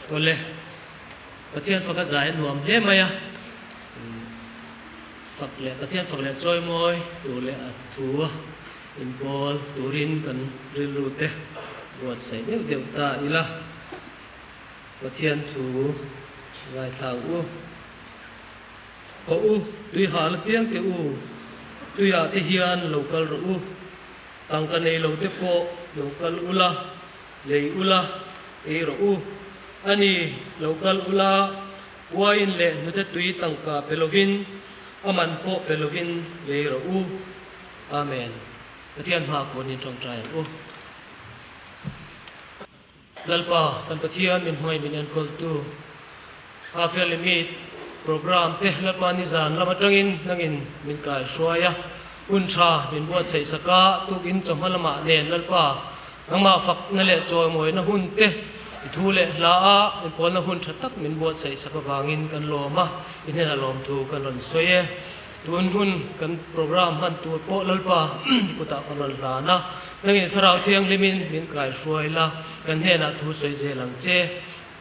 Tole Pathian phaka zai nuam hle maya fakle Pathian fakle choi moi tule a thua in bol turin kan rilute buat sai deu deu ta ila Pathian thu ngai thau u ho u tui hal piang te u tui a te hian local ro u tangka nei lo te po local ula lei ula e ro u ani local ula wain le nute tui tangka pelovin aman po pelovin le ro u amen Pathian ma ko nin trong trai u lalpa kan Pathian min hoi min en kol tu half limit program te lalpa ni zan lama tangin nangin min kai shwaya uncha min buat sei saka tukin chamalama nen lalpa nangma fak na le choi moi na hun te thule la a pol na hun thatak min buat sei saka wangin kan loma in hena lom thu kan ron soye tun hun kan program han tu po lalpa kuta kan ron la na nangin sarau thiang limin min kai shwai la kan hena thu soi je lang che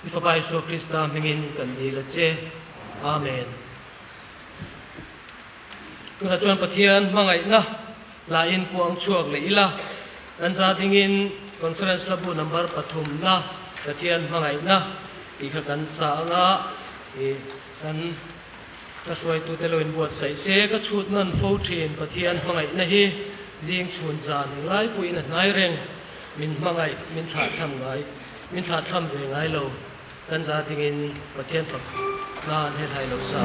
ifapai so krista mengin kan di la che amen tuna chuan Pathian mangai na la in puang chuak le ila kan za dingin conference labu number pathum na Pathian mangai na ti kha kan sa nga e kan ka suai tu te loin buat sai se ka chut nan fo thin Pathian mangai na hi jing chun zan ngai pu in ngai reng min mangai min tha tham ngai min tha tham ve ngai lo kan za dingin Pathian fak na he thai lo sa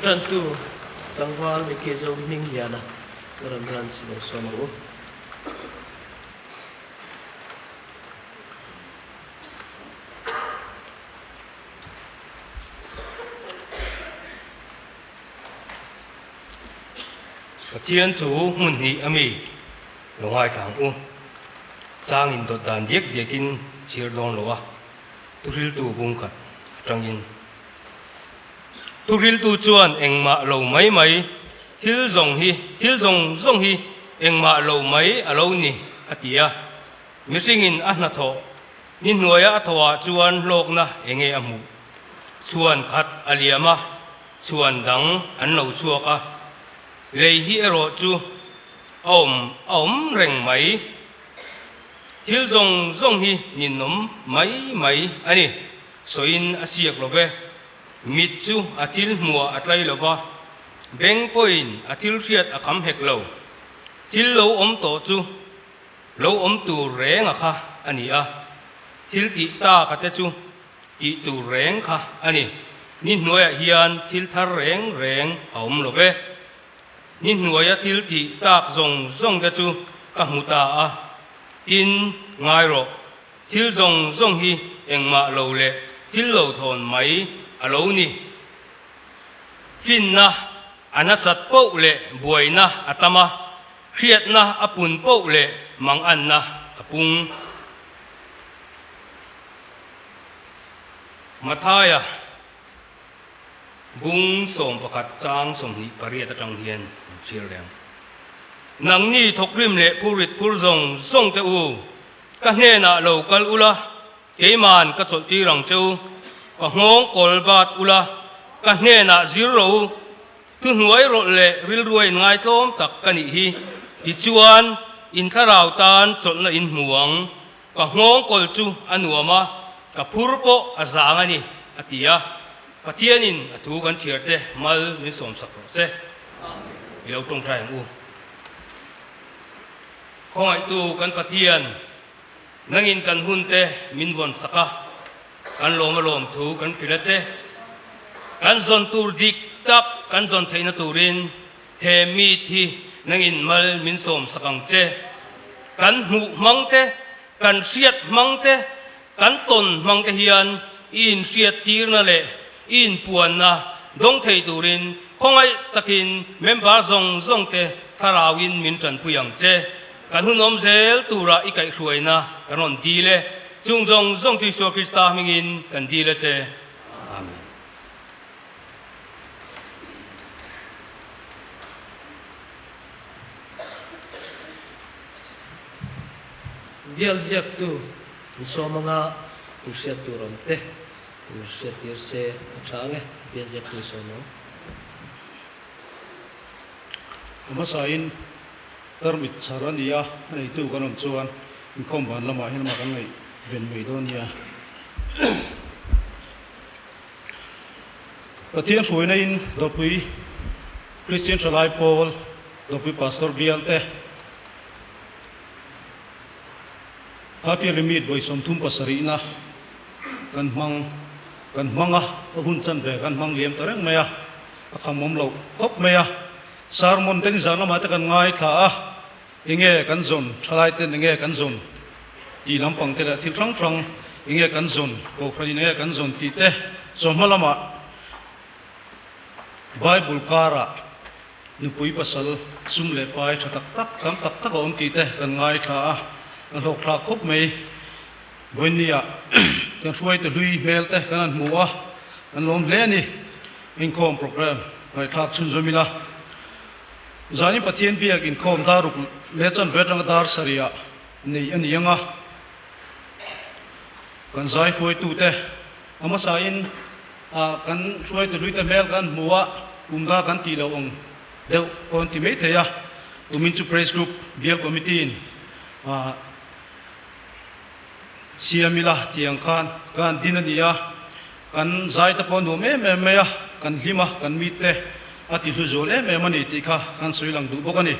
Tan tu tangwal mi ke zo ning yana saram ran sino somo Thiên thủ mun hi ami lo ngai thang u sang in to dan yek yekin sir don lo a turil tu bung khat atangin turil tu chuan engma lo mai mai thil zong hi engma lo mai alo ni atia misingin ahna tho nin nuaya athawa chuan lok na enge amu chuan khat aliama chuan dang an lo chuaka lei hi ero chu om reng mai thil zong hi nin nom mai ani soin asiak love mit chu athil mua atlai lova beng point athil riat akam hek lo thil lo om to chu lo om tu reng kha ani a thil ti ta ka te chu ti tu reng kha ani nin noya hian thil thar reng om love nin nuaya thil ti tak zong te chu ka muta a tin ngai ro thil zong hi engma lo le thil lo thon mai alo ni fin na anasat po le buai na atama khiat na apun po le mang an na apung mathaya bung som pakhat chang som ni pariat atang hian sir leng nang ni thokrim le purit purzong song te u ka hne na local ula keiman ka chol ti rang cheu ka ngong kolbat ula ka hne na zero tu hnuai ro le ril ruai ngai tlom tak kani hi ti chuan in kharau tan chol na in muang ka ngong kol chu anuama ka phurpo azang ani atia pathianin athu kan chiarte mal min som sak ro se ilo tong trai u khoi tu kan pathian nangin kan hunte min von saka kan lom thu kan pilache kan zon tur dik tak kan zon theina turin he mi thi nangin mal min som sakang che kan mu mangte kan siat mangte kan ton mangte hian in siat tir na le in puan na dong thei turin khongai takin member zong te tharawin min tran puyang che kan hunom zel tura ikai hruaina kanon dile chung zong ti so krista mingin kan dile che amen bial ziak tu somanga ursiat tu romte ursiat tirse change bial ziak tu somo masain termit sarania nei tu kanon chuan in khom ban lama hin ma kan ngai ven mei don ya pathian hruai nei in dopui Christian Salai Paul dopui pastor bialte hafi limit voi som thum pasarina kan manga hun chan ve kan mang liam tareng maya akhamom lo khop maya sarmon ten zana ma ta kan ngai tha a inge kan zon thalai ten inge kan zon ti lampang te la thil frang inge kan zon ko khani inge kan zon ti te somhalama bible kara nupui pasal sumle pai tak tak om ti te kan ngai tha a an lok thla khop mei voinia kan hruai te hlui mel te kan muwa kan lom hle ni in khom program kai thak chun zomila zani pathian biak in khom daruk le chan vetang dar saria nei ani yanga kan zai foi tu te ama sa in kan hruai te hlui te mel kan muwa kumda kan ti lo ong deu on ti me te ya umin chu praise group biak committee in siamila tiang kan dinania kan zai ta pon no me ya kan lima kan mite ati huzole me mani ti kha kan soilang du bokani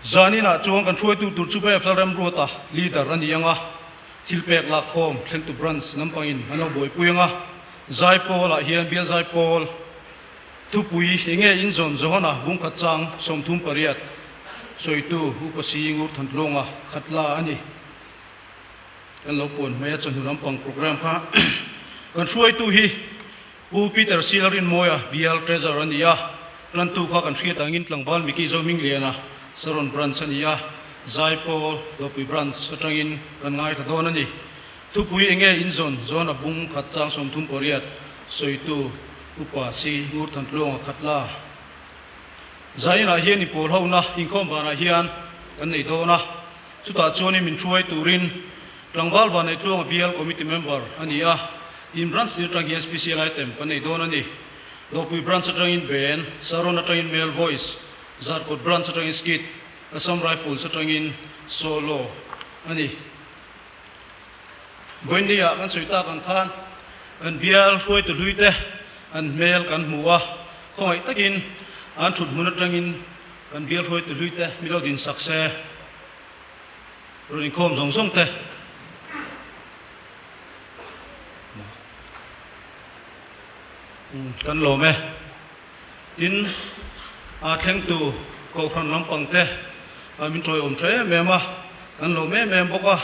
zanina chuang kan hruai tu tur chu be flaram rota leader ani anga thilpek la khom thleng tu branch nampangin ano boi puanga zai pol a hian bial zai pol thu pui enge in zon zohana bung khat chang som thum pariat soitu upasi ngur thantlonga khatla ani kan lo pon maya chon lampang program kha kan hruai tu hi u Peter Silarin moya bial treasure ania plan tu kha kan hriat angin tlangwal miki zo ming liana saron branch ania zaipol lopui branch atangin kan ngai tha don ani thu pui enge in zon abung khat chang som thum poriat soitu upa si ngur thantlong khatla zaina hian ni pol hona inkhom bana hian kan nei dona chuta choni min hruai turin tlangwal ban nei tlong bial committee member ania in branch ni tang special item kan nei don ani lopui branch atangin ben saron atangin male voice zarkot branch atangin skit Assam Rifles atangin solo ani Wendia kan soita kan khan kan bial hruai tu luite an mel kan muwa khoi takin an thut mun atangin kan bial hruai tu luite milo din sakse roin khom zong zong te kan lo me tin a thleng tu ko khran lampang te amin troi om thre mema kan lo me mem boka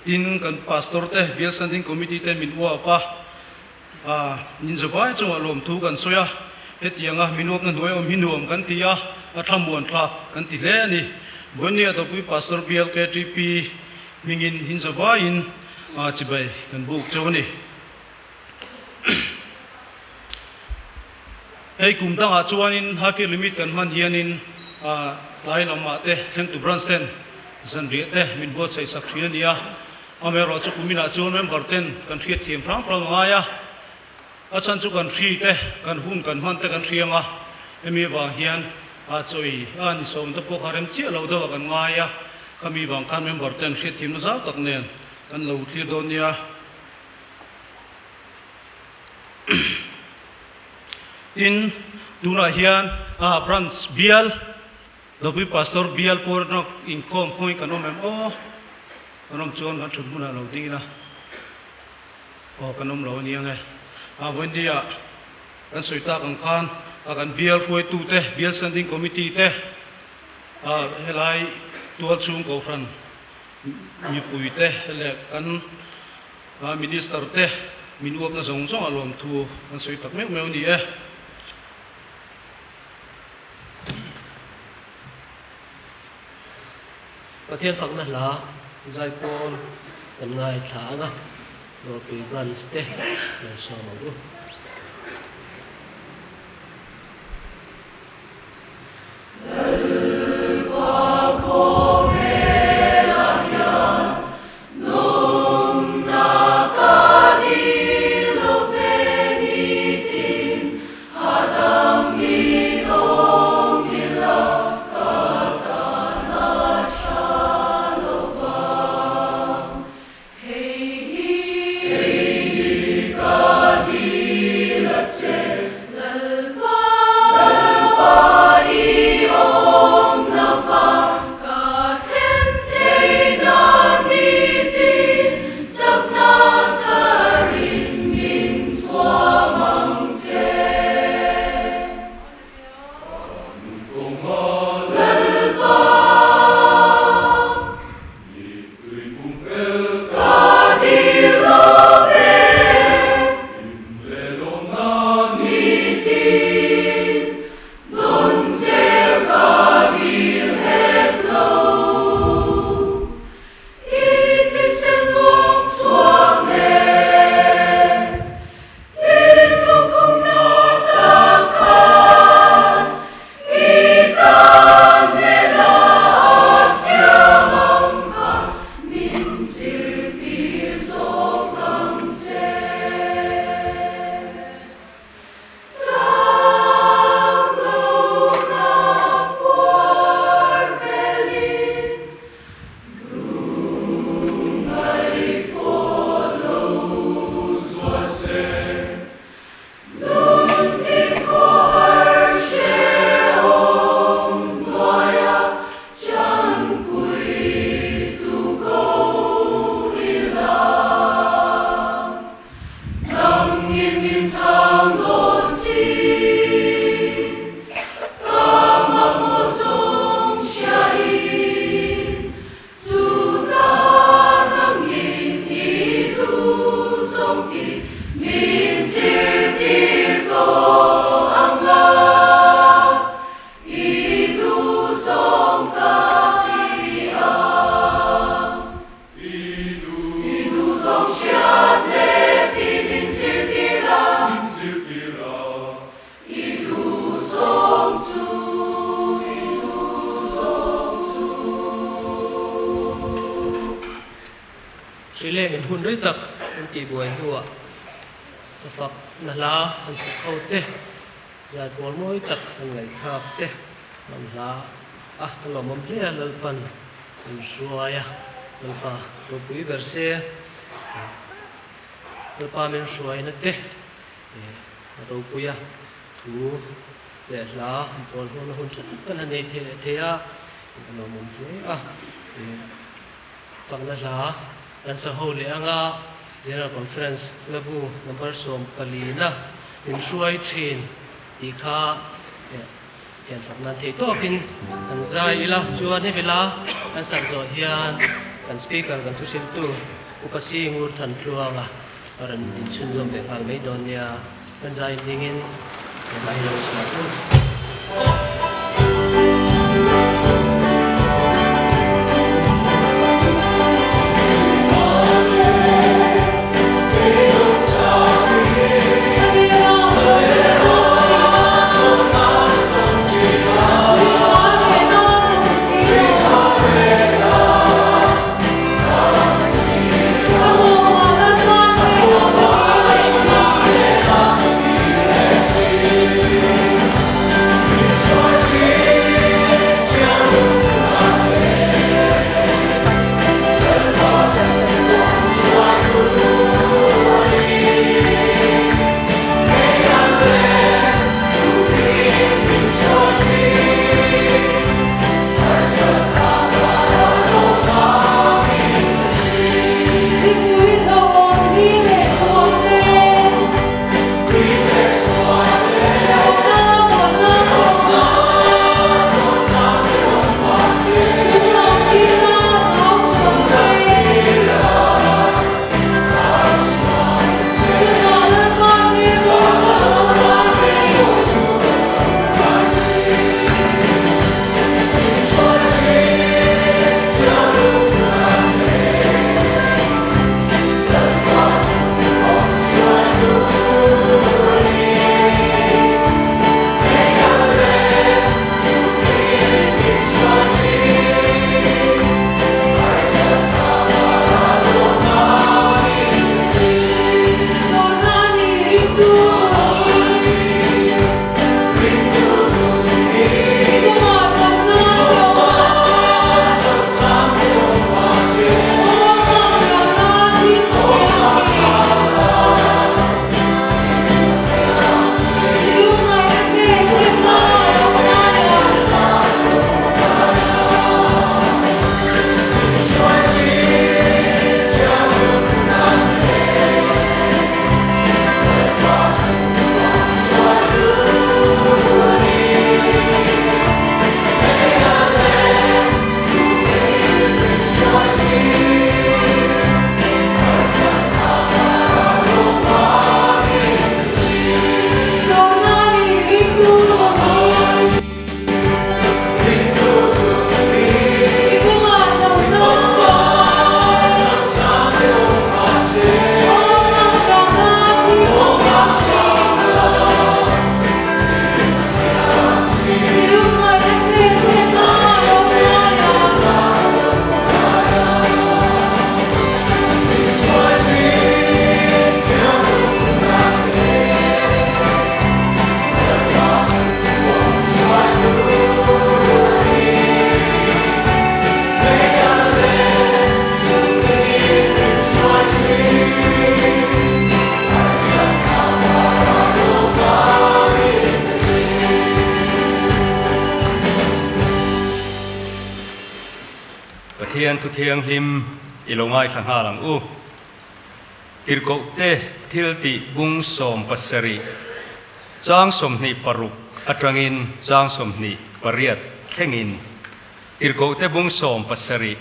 tin kan pastor te bial standing committee te min wa pa nin zawai chunga lom thu kan soya hetianga minup na noi om hinuam kan tia athamuan thla kan ti hle ani bonia to pui pastor bial KTP mingin hin zawai in chibai kan buk chawani ei kumtang a chuanin hafi limit kan man hianin lai lama te thleng tu branchen zanri te min bot sai sakthria nia amero chu kumina chuan member ten kan hriat thiam phrang ngaya achan chu kan hri te kan hun kan man te kan hrianga emi wang hian a choi an som te po kharem chi lo do kan ngaya khami wang khan member ten hriat thiam na za tak nen kan lo thlir do nia in tuna hian branch bial lopi pastor bial por no inkom khoi kanom em kanom chon kan thut muna lo dingina kanom lo ni ange wendia kan soita kan khan kan bial hruai tu te bial standing committee te helai tual chung ko fran mi pui te le kan minister te min uap na zong zong alom thu kan soita me niประเทศฝั่งนั้นละใจปนกันง่ายถางอ่ะเราไปบรันสเต้เราชอบดูHey, Sri Lanka in hun rei tak an ti buai hua fak na la an sa khau te zat bol moi tak an ngai thak te nam la an lo mom hle lal pan an shuaya lal pa ro pui berse lal pa men shuai na te ro puya thu le la an pol hun chat kan han nei the ya an lo mom hle fak na la an sa ho le anga General Conference labu number som palina in shuai chin ti kha tian fak na thei to pin an zai ila chuan he bila an sak zo hian kan speaker kan thusin tu upasi ngur than tluanga aran din chun zom ve khal mai don nia an zai dingin mai lo sa tu Thian thu thiang him ilongai thang halang u tirko te thilti bung som pasari chang som ni paruk atrangin chang som ni pariat thengin tirko te bung som pasari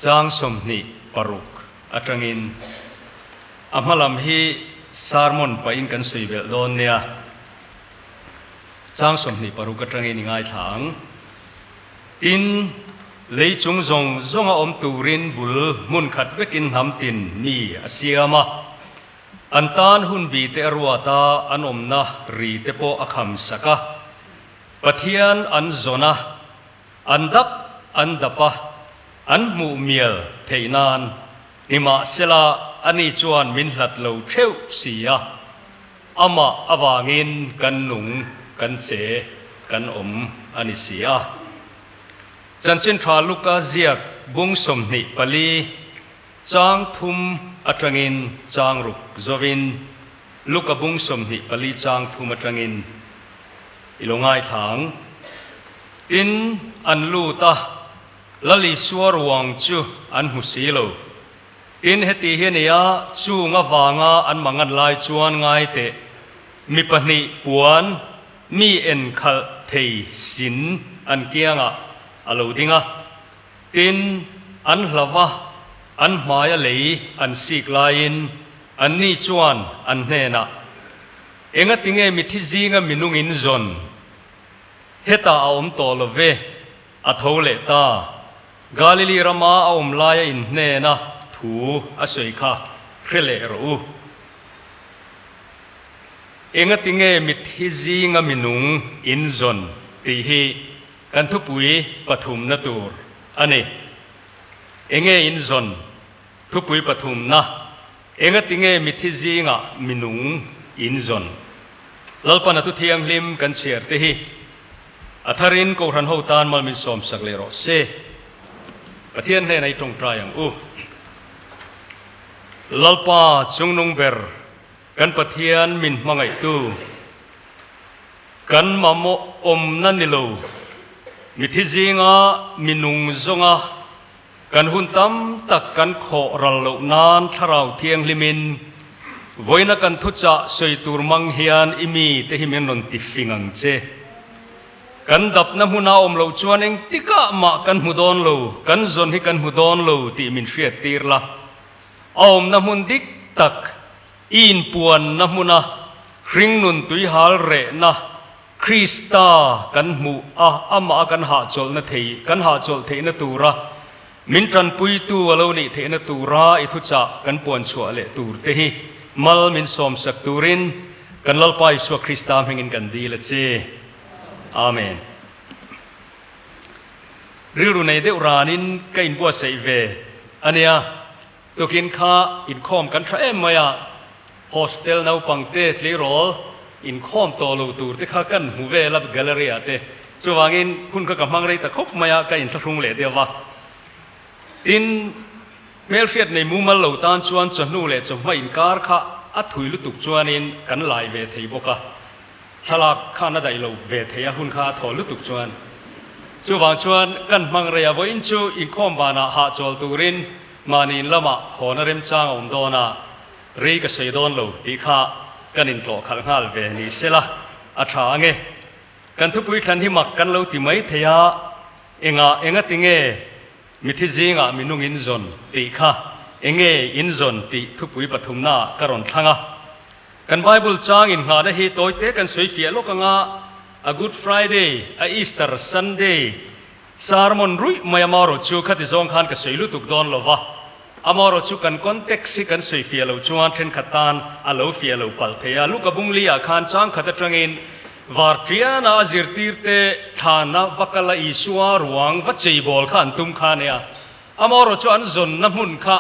chang som ni paruk atrangin amalam hi sarmon pa in kan suibel don nia chang som ni paruk atrangin ngai thang tin lấy chúng dòng dòng om turin bul mun khát vekin ham tin mi asiama antan hun bi te arwata anom na ri te po akham saka pathian an zona andap andapa an mu miel theinan นิมาเสลาอันนี้จวนมินหลัดเหลาเที่ยวเสียอามาอวางินกันหนุงกันเสกันอมอันนี้เสียจันเซนทราลูกาเซียกบุงสมนิปลีจางทุมอัตรินจางรุกจวินลูกบุงสมนิปลีจางทุมอัตรินอิลงไงทางอินอันลูตาลลิสวรวังจูอันหุสีโลอินเฮติเฮเนียจูงะวางาอันมังันลายจวนไงเตมีปนิปวนมีเอ็นขลเทสินอันเกียงะอโลดิงะอินอันลาวะอันมายาเลยอันสิกลายินอันนี้จวนอันเนนะเองติงเอมิทิจิงะมินุงอินซอนเฮตาอมโตลเวอัทโอเลตากาลิลีรามาอมลายอินเนนะถูอสวยค่ะเคเลรูเองติงเอมิทิจิงะมินุงอินซอนตีฮีกันทุปุยปฐุมนตูรอันนี้เองอินซอนทุปุยปฐุมนะเองติงเอมิทิจิงะมินุงอินซอนลลปนัตุเทียงลิมกันเชียร์ตีฮีอัธรินโกรันโฮตานมัลมิสอมสักเลโรเซปะเทียนในตรงปลายอย่างลลปาจงนุงเบอร์กันปะเทียนมินมังไอตูกันมาโมอมนันนิโลมิทิจิงะมินุงซงะกันหุ่นตั้มตักกันโครัลโลนานทาราวเทียงลิมินไว้นักันทุจ่าสวยตูรมังเฮียนอิมีเตหิมินนนติฟิงังเจกันดับน้ำหูนาอมโลจวนเองติกะมากันหูดอนโลกันจนให้กันหูดอนโลที่มินเฟียตีร์ละอมน้ำหูดิกตักอินปวนน้ำหูนาคริงนุนตุยฮาลเรนะคริสตากันหูอามากันหาจลนะเทกันหาจลเทนตูระมินจันปุยตัวโลนี่เทนตูระอิทุจ่ากันปวนชัวเลตูร์เตหิมัลมินสอมสักตูรินกันลลไปสวคริสตามเฮงินกันดีละเจอาเมนริรุในเดวรานินก็อินบัวเสยเวอันเนี้ยตัวกินข้าอินคอมกันทราเอ็มมายาโฮสเทลนาวปังเตทลีโรลอินคอมโตลูตูร์ที่ข้ากันหูเวลับแกลเลอรี่เตส่วนวางินคุณก็กำลังเรยตะคบมายาก็อินทรุงเลเดียววะอินเมลเฟียดในมุมมันเหล่าตานชวนจนูเลจงไม่อินการข้าอัดถุยลุตุกชวนินกันลายเวทีบกะทลากข้านาได้เราเวทียหุ่นข้าถอลุตุกชวนช่วงชวนกันมังเรียบอินชูอินคอมบานาหาจอลตูรินมานินละมาหอนเริมจางอมโดนารีกเสยดอนโลตีข้ากันอินโตขังฮัลเวนิเซละอัฐางเงกันทุกวิธันที่มักกันเราติไม่เทียเองติงเงมิทิจิงะมินุงอินซอนตีข้าเองอินซอนตีทุกวิปฐุมนากรอนทังะกันไบเบิลจางอินหาได้ฮีโตยเตกันสวยเฟียโลกังะa Good Friday a Easter Sunday sarmon rui mai amaro chu khati zong khan ka soilu tuk don lova amaro chu kan context si kan soi fia lo chuan then khatan a lo fia lo pal theya lu ka bung lia khan chang khata trangin vartriana azirtirte thana vakala isua ruang va chei bol khan tum khan ya amaro chu an zon na mun kha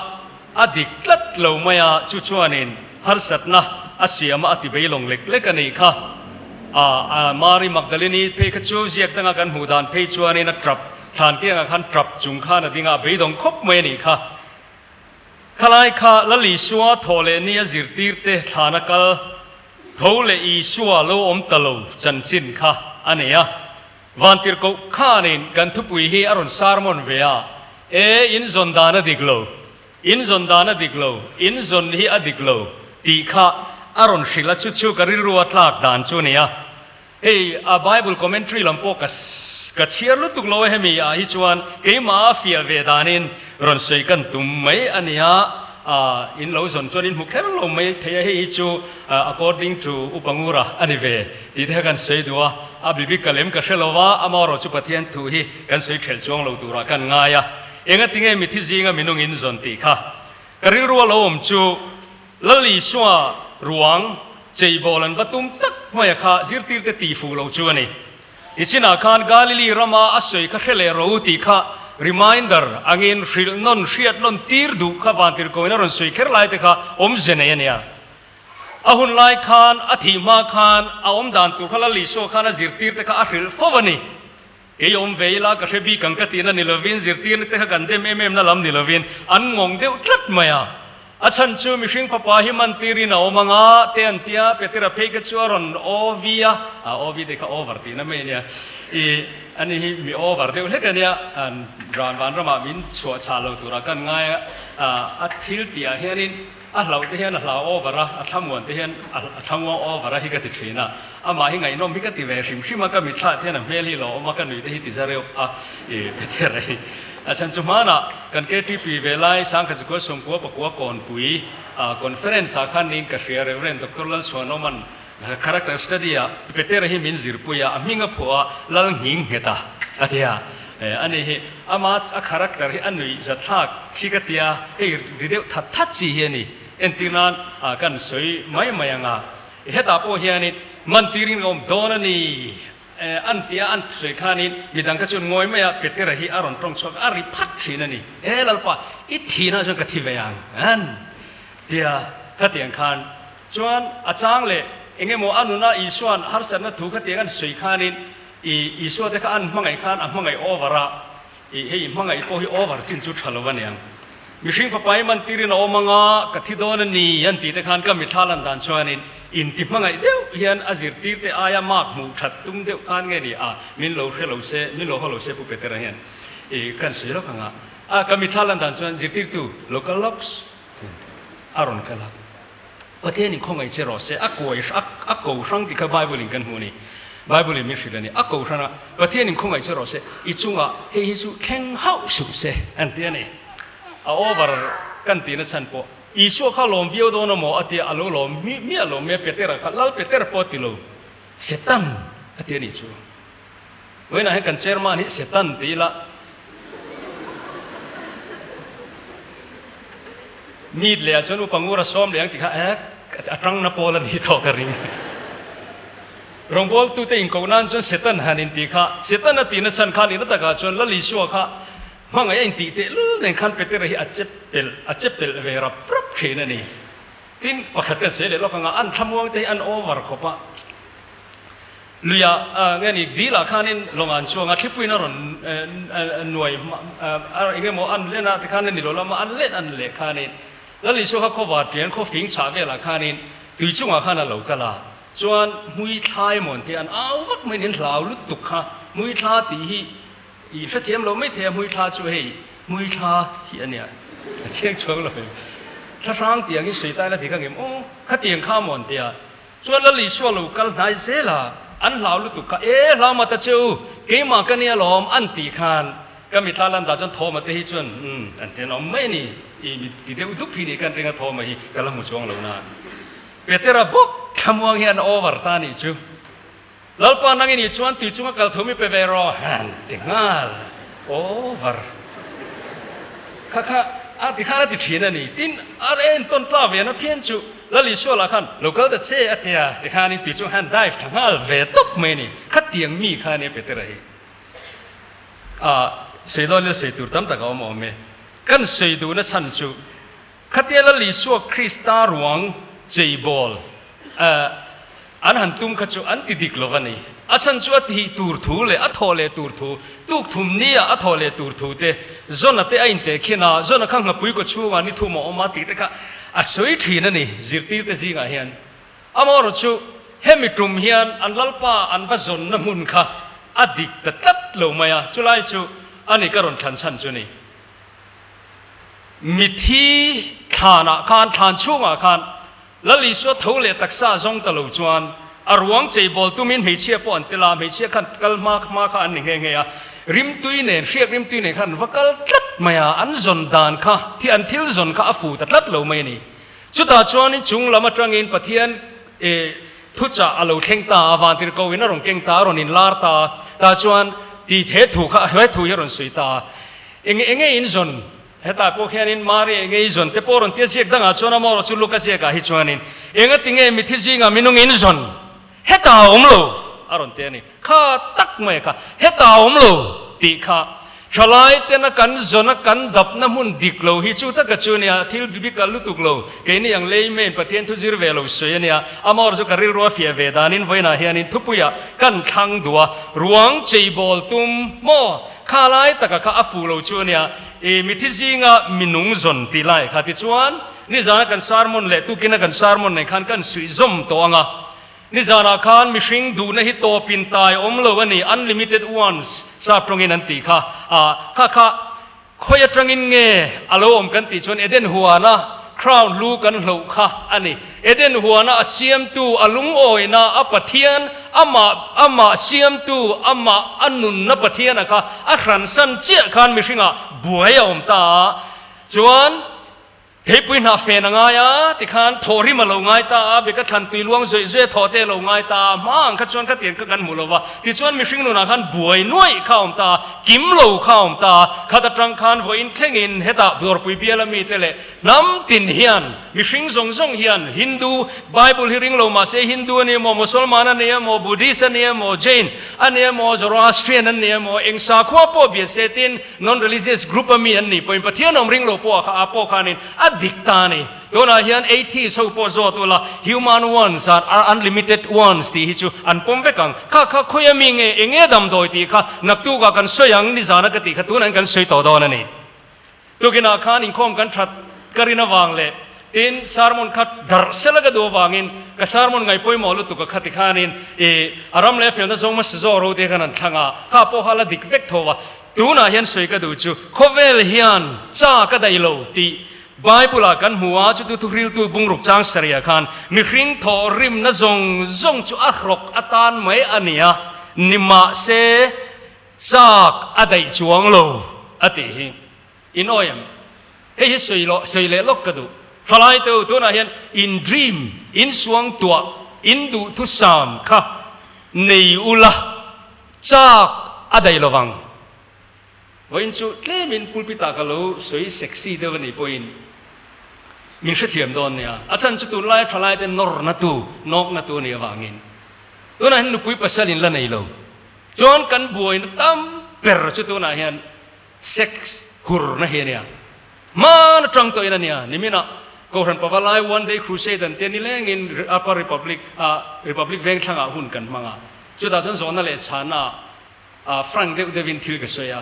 adik tlat lo maya chu chuanin har satna asiama ati beilong lek lek ani kha Mary Magdalene pe kachu ziak tanga kan hudan pe chuani na trap than kia kan trap chung kha na dinga beidong khop me ni kha khalai kha lali suwa thole ni azirtir te thanakal thole I suwa lo om talo chanchin kha ania vantir ko khanin kan thupui hi aron sarmon vea in zondana diglo in zon hi adiglo ti kha aron shila chu chu karil ruat lak dan chu nia hey a Bible commentary lampo ka chiar lu tuk lo he mi a hi chuan ke ma fia ve danin ron sei kan tum mai ania in lo zon chuan in mu kher lo mai thei hi chu according to upangura anive ti the kan sei duwa a bibi kalem ka shelowa amaro chu pathian thu hi kan sei thel chuang lo tura kan ngaya enga tinge mi thi jinga minung in zon ti kha karil ruwa lo om chu lali suwa ruang chei bolan batum tak maya kha zirtir te ti fu lo chuani ichina khan galili rama asoi ka khele ro ti kha reminder angin ril non riat non tir du kha van tir ko na ron sui kher lai te kha om zene ania ahun lai khan athi ma khan aom dan tur khala li so khan zir tir te kha aril fawani ke om veila ka shebi kangkati na nilovin zir tir te kha gandem na lam nilovin an ngong deu tlat maya achan chu mishing fa pahi mantiri na omanga te antia petira peke chuaron ovia ovi de kha over ti na me nia ani hi mi over deu le kania an ran van rama min chua cha lo tura kan ngai a thil tia hianin a hlau te hian a hlau over a thamuan te hian a thamwa over hi ka ti thina ama hi ngai nom hi ka ti ve rim shima ka mi thla te na meli lo ma ka nui te hi ti zareu petira hi asan chumana kan ke ti pi velai sang ka ko som ko pa ko kon pui conference a khan ning ka share reverend dr lal sonoman character study a petera hi min zir puya aminga phua lal nging heta atia ani hi ama a character hi anui zathak khikatia ei rideu that chi hi ni entinan kan soi mai mayanga heta po hiani mantirin om donani antia ant soi khanin midang ka chun ngoi maya petera hi aron tong sok ari phat thinani lalpa I thina jong ka thiveyang an tia khatiang khan chuan achang le engemo anuna isuan harsana thu khatiang soi khanin isu te kha an mangai khan a mangai overa hei mangai po hi over chin chu thalowaniang mishing fa pai man tirin omanga kathidon ni yanti te khan ka mithalan dan chuanin in ti mangai deu hian azir tir te aya mak mu that tum deu khan nge ni min lo hlo se min lo hlo se pu petera hian kan siro khanga ka mithalan dan chuan zir tir tu local locks aron kala pathian in khongai che ro se a ko sang ti kha bible in kan huni bible mi filani a ko sana pathian in khongai che ro se I chunga he hi chu theng hau su se an ti ani a over kan ti na san po isu kha lom view do no mo ati alo lom mi alo me petera kha lal petera po ti lo setan ati ani chu wena he kan chairman hi setan ti la need le achonu pangura som le ang ti kha atang na pola ni to ka ring rongbol tu te in ko nan chon setan hanin ti kha setan ati na san kha ni na ta ka chon la li shu kha manga in ti te lu nen khan petera hi achepel vera prap khina ni tin pakhat ka se le lo ka nga an thamwang te an over khopa luya ngani dila khanin longan chuanga thipui na ron nuai engemo an lena te khanin ni lo lama an le khanin lali so kha khowa tian kho fing cha ve la khanin tui chunga khana lo kala chuan mui thai mon te an au vak mai nin hlau lu tuk kha mui tha ti hi I fa thiam lo mai the mui tha chu hei mui tha hi ania cheng chuang lo thla rang tiang I sei tai la thi ka ngem kha tiang kha mon te chuan lali so lo kal nai se la an hlau lu tuk kha hlau ma ta chu ke ma ka nia lom an ti khan ka mi thlan da chon thoma te hi chuan an te no mai ni I ti deu duk phi ni kan ringa thoma hi kala mu chuang lo na petera bok khamwang hian over ta ni chu lalpa nangin I chuan ti chunga kal thomi pe vero han tingal over kha ti khana ti thina ni tin en ton ta ve na phian chu lali so la khan local da che atia ti khani ti chu han dive thangal ve top me ni khatiang mi khani petera hi seidon le seitur tam ta ka mo me kan seidu na chan chu khatia lali so krista ruang jeibol an han tum kha chu an ti dik lovani achan chu ati tur thu le athole tur thu tuk thum ni athole tur thu te zona te ain te khina zona khang nga pui ko chuwa ni thu mo ma ti te kha asoi thina ni zirtir te zinga hian amor chu hemitum hian an lalpa an va zon na mun kha adik ta tat lo maya chulai chu ani karon than chan chu ni mithi thana khan than chunga khan lali so thole taksa zong ta lo chuan arwang cheibol tumin meichia pon tela meichia khan kalma ma kha an nge nge ya rim tui ne riek rim tui ne khan vakal tlat maya an zon dan kha thi an thil zon kha afu ta tlat lo mai ni chuta chuan in chung lama tangin pathian thucha alo thengta awantir ko wina rong kengta ron in lar ta chuan ti the thu kha he thu yaron suita enge in zon heta po khianin mari enge zon te poron te siek danga chona moro chu lukase ka hi chuanin enga tinge mithi jinga minung in zon heta omlo aron te ni kha tak mai kha heta omlo ti kha ชลายเตนะกันจนกันดับน้ำมันดิกโลฮิจูตะกจูเนี่ยที่บิกัลลุตุกโลเกนี่ยังเลยเมนปะเทียนทุจิรเวโลสวยเนี่ยอามอร์จุการิรัวฟิเอเวดานินไว้นาเฮียนินทุปุยะกันทังดัวรวงเจบอลตุมโมข้าไล่ตะกะข้าฟูโลจูเนี่ยมิทิจิงะมินุงจนตีไล่ข้าติจวนนี่จานักันสารมนเละตุกินักันสารมนในขันกันสุยจมตัวงะนี่จานักันมิชิงดูนะฮิโตปินตายอมโลวันนี้ unlimited ones ทราบตรงนั้นตีค่ะข้าคอยตรงนี้เงออารมณ์กันตีจนเอเดนหัวนะคราวลูกันหลูค่ะอันนี้เอเดนหัวนะเสียมตูอลุงโอยนะอปะเทียนอามาเสียมตูอามาอันนุนนะปะเทียนนะคะอัครันสันเจ้าขันมิชิงะบวยอมตาจวนเทปุยนาเฟนง่ายติขันทอริมาลงง่ายตาเบกัทันตีลวงเจทอเตลงง่ายตามังขัดชวนขัดเตียนกันหมู่ละวะที่ชวนมิชิงนุนันบวยน้อยข้าวตากิมโลข้าวตาขัดตรังขันวอินเข่งินเฮตาบดอร์ปุยเบียลมีเตเลน้ำตินเฮียนมิชิงซงเฮียนฮินดูไบเบิลฮิริงโลมาเซฮินดูเนี่ยโมมุสลิมเนี่ยโมบูดิสเนี่ยโมเจนอันเนี่ยโมซอโรอัสเตรียนเนี่ยโมเอ็งซาควาปอเบียเซติน non-religious group มีอันนี้พออินปะเทียนอมริงโลปอข้าอาปอขานินอดิกตานี่ตัวนั้นเฮียน80สู้ปอจอตัวละ human ones are unlimited onesที่ฮิจูอันปมเวกังข้าคุยมีเงเองดำโดยที่ข้านักตัวกันสวยยังนิจานักติข้าตัวนั้นกันสวยต่อนั่นนี่ตัวกินอาคารอินคอมกันชัดกรินาวางเลยทีนสารมนขัดดาร์เซลกดูวางินก็สารมนไงป่วยหมอลุตุกขัดที่ขานินอารามเลฟเฟลนั่งส่งมาสจอรูเดกันนั่นทั้งข้าพอฮาลดิกเวกทัวตัวนั้นเฮียนสวยก็ดูจูโคเวลเฮียนจ้าก็ได้โลตีไบเบิลกันหัวจุดทุริลตัวบุงรุกจางเสียกันมีคริงทอริมนั่งส่งจูอัครกอัตานไม่อันเนี้ยนิมาเซจากอได้จวงโลอติหิอินโอยมเฮ้ยสวยเล่ลกกระดูพลายตัวนั้นเห็นอินดรีมอินสวงตัวอินดูทุสามค่ะในอุลาจากอได้ระวังวันจุดเล่มินพูดพิตากะโลสวยเซ็กซี่เดี๋ยววันนี้พอยมินเสียเทียมโดนเนี่ยอาจารย์จุดไล่พลายเดินนอร์นัตูนกนัตูเนี่ยวางินตัวนั้นนุปุยภาษาลินละในโลจวนกันบวยตั้มเปิดจุดตัวนั้นเห็นเซ็กซ์หุร์นะเฮียเนี่ยมันจังตัวนั้นเนี่ยนี่มินะก็หันไปว่าไล่ one day crusade แต่นี่เล่งอินapa republic เวงช่างหุ่นกันมั้งจุดอาจารย์สอนนั่นแหละชานะฟรังเดวินทิลก็สวย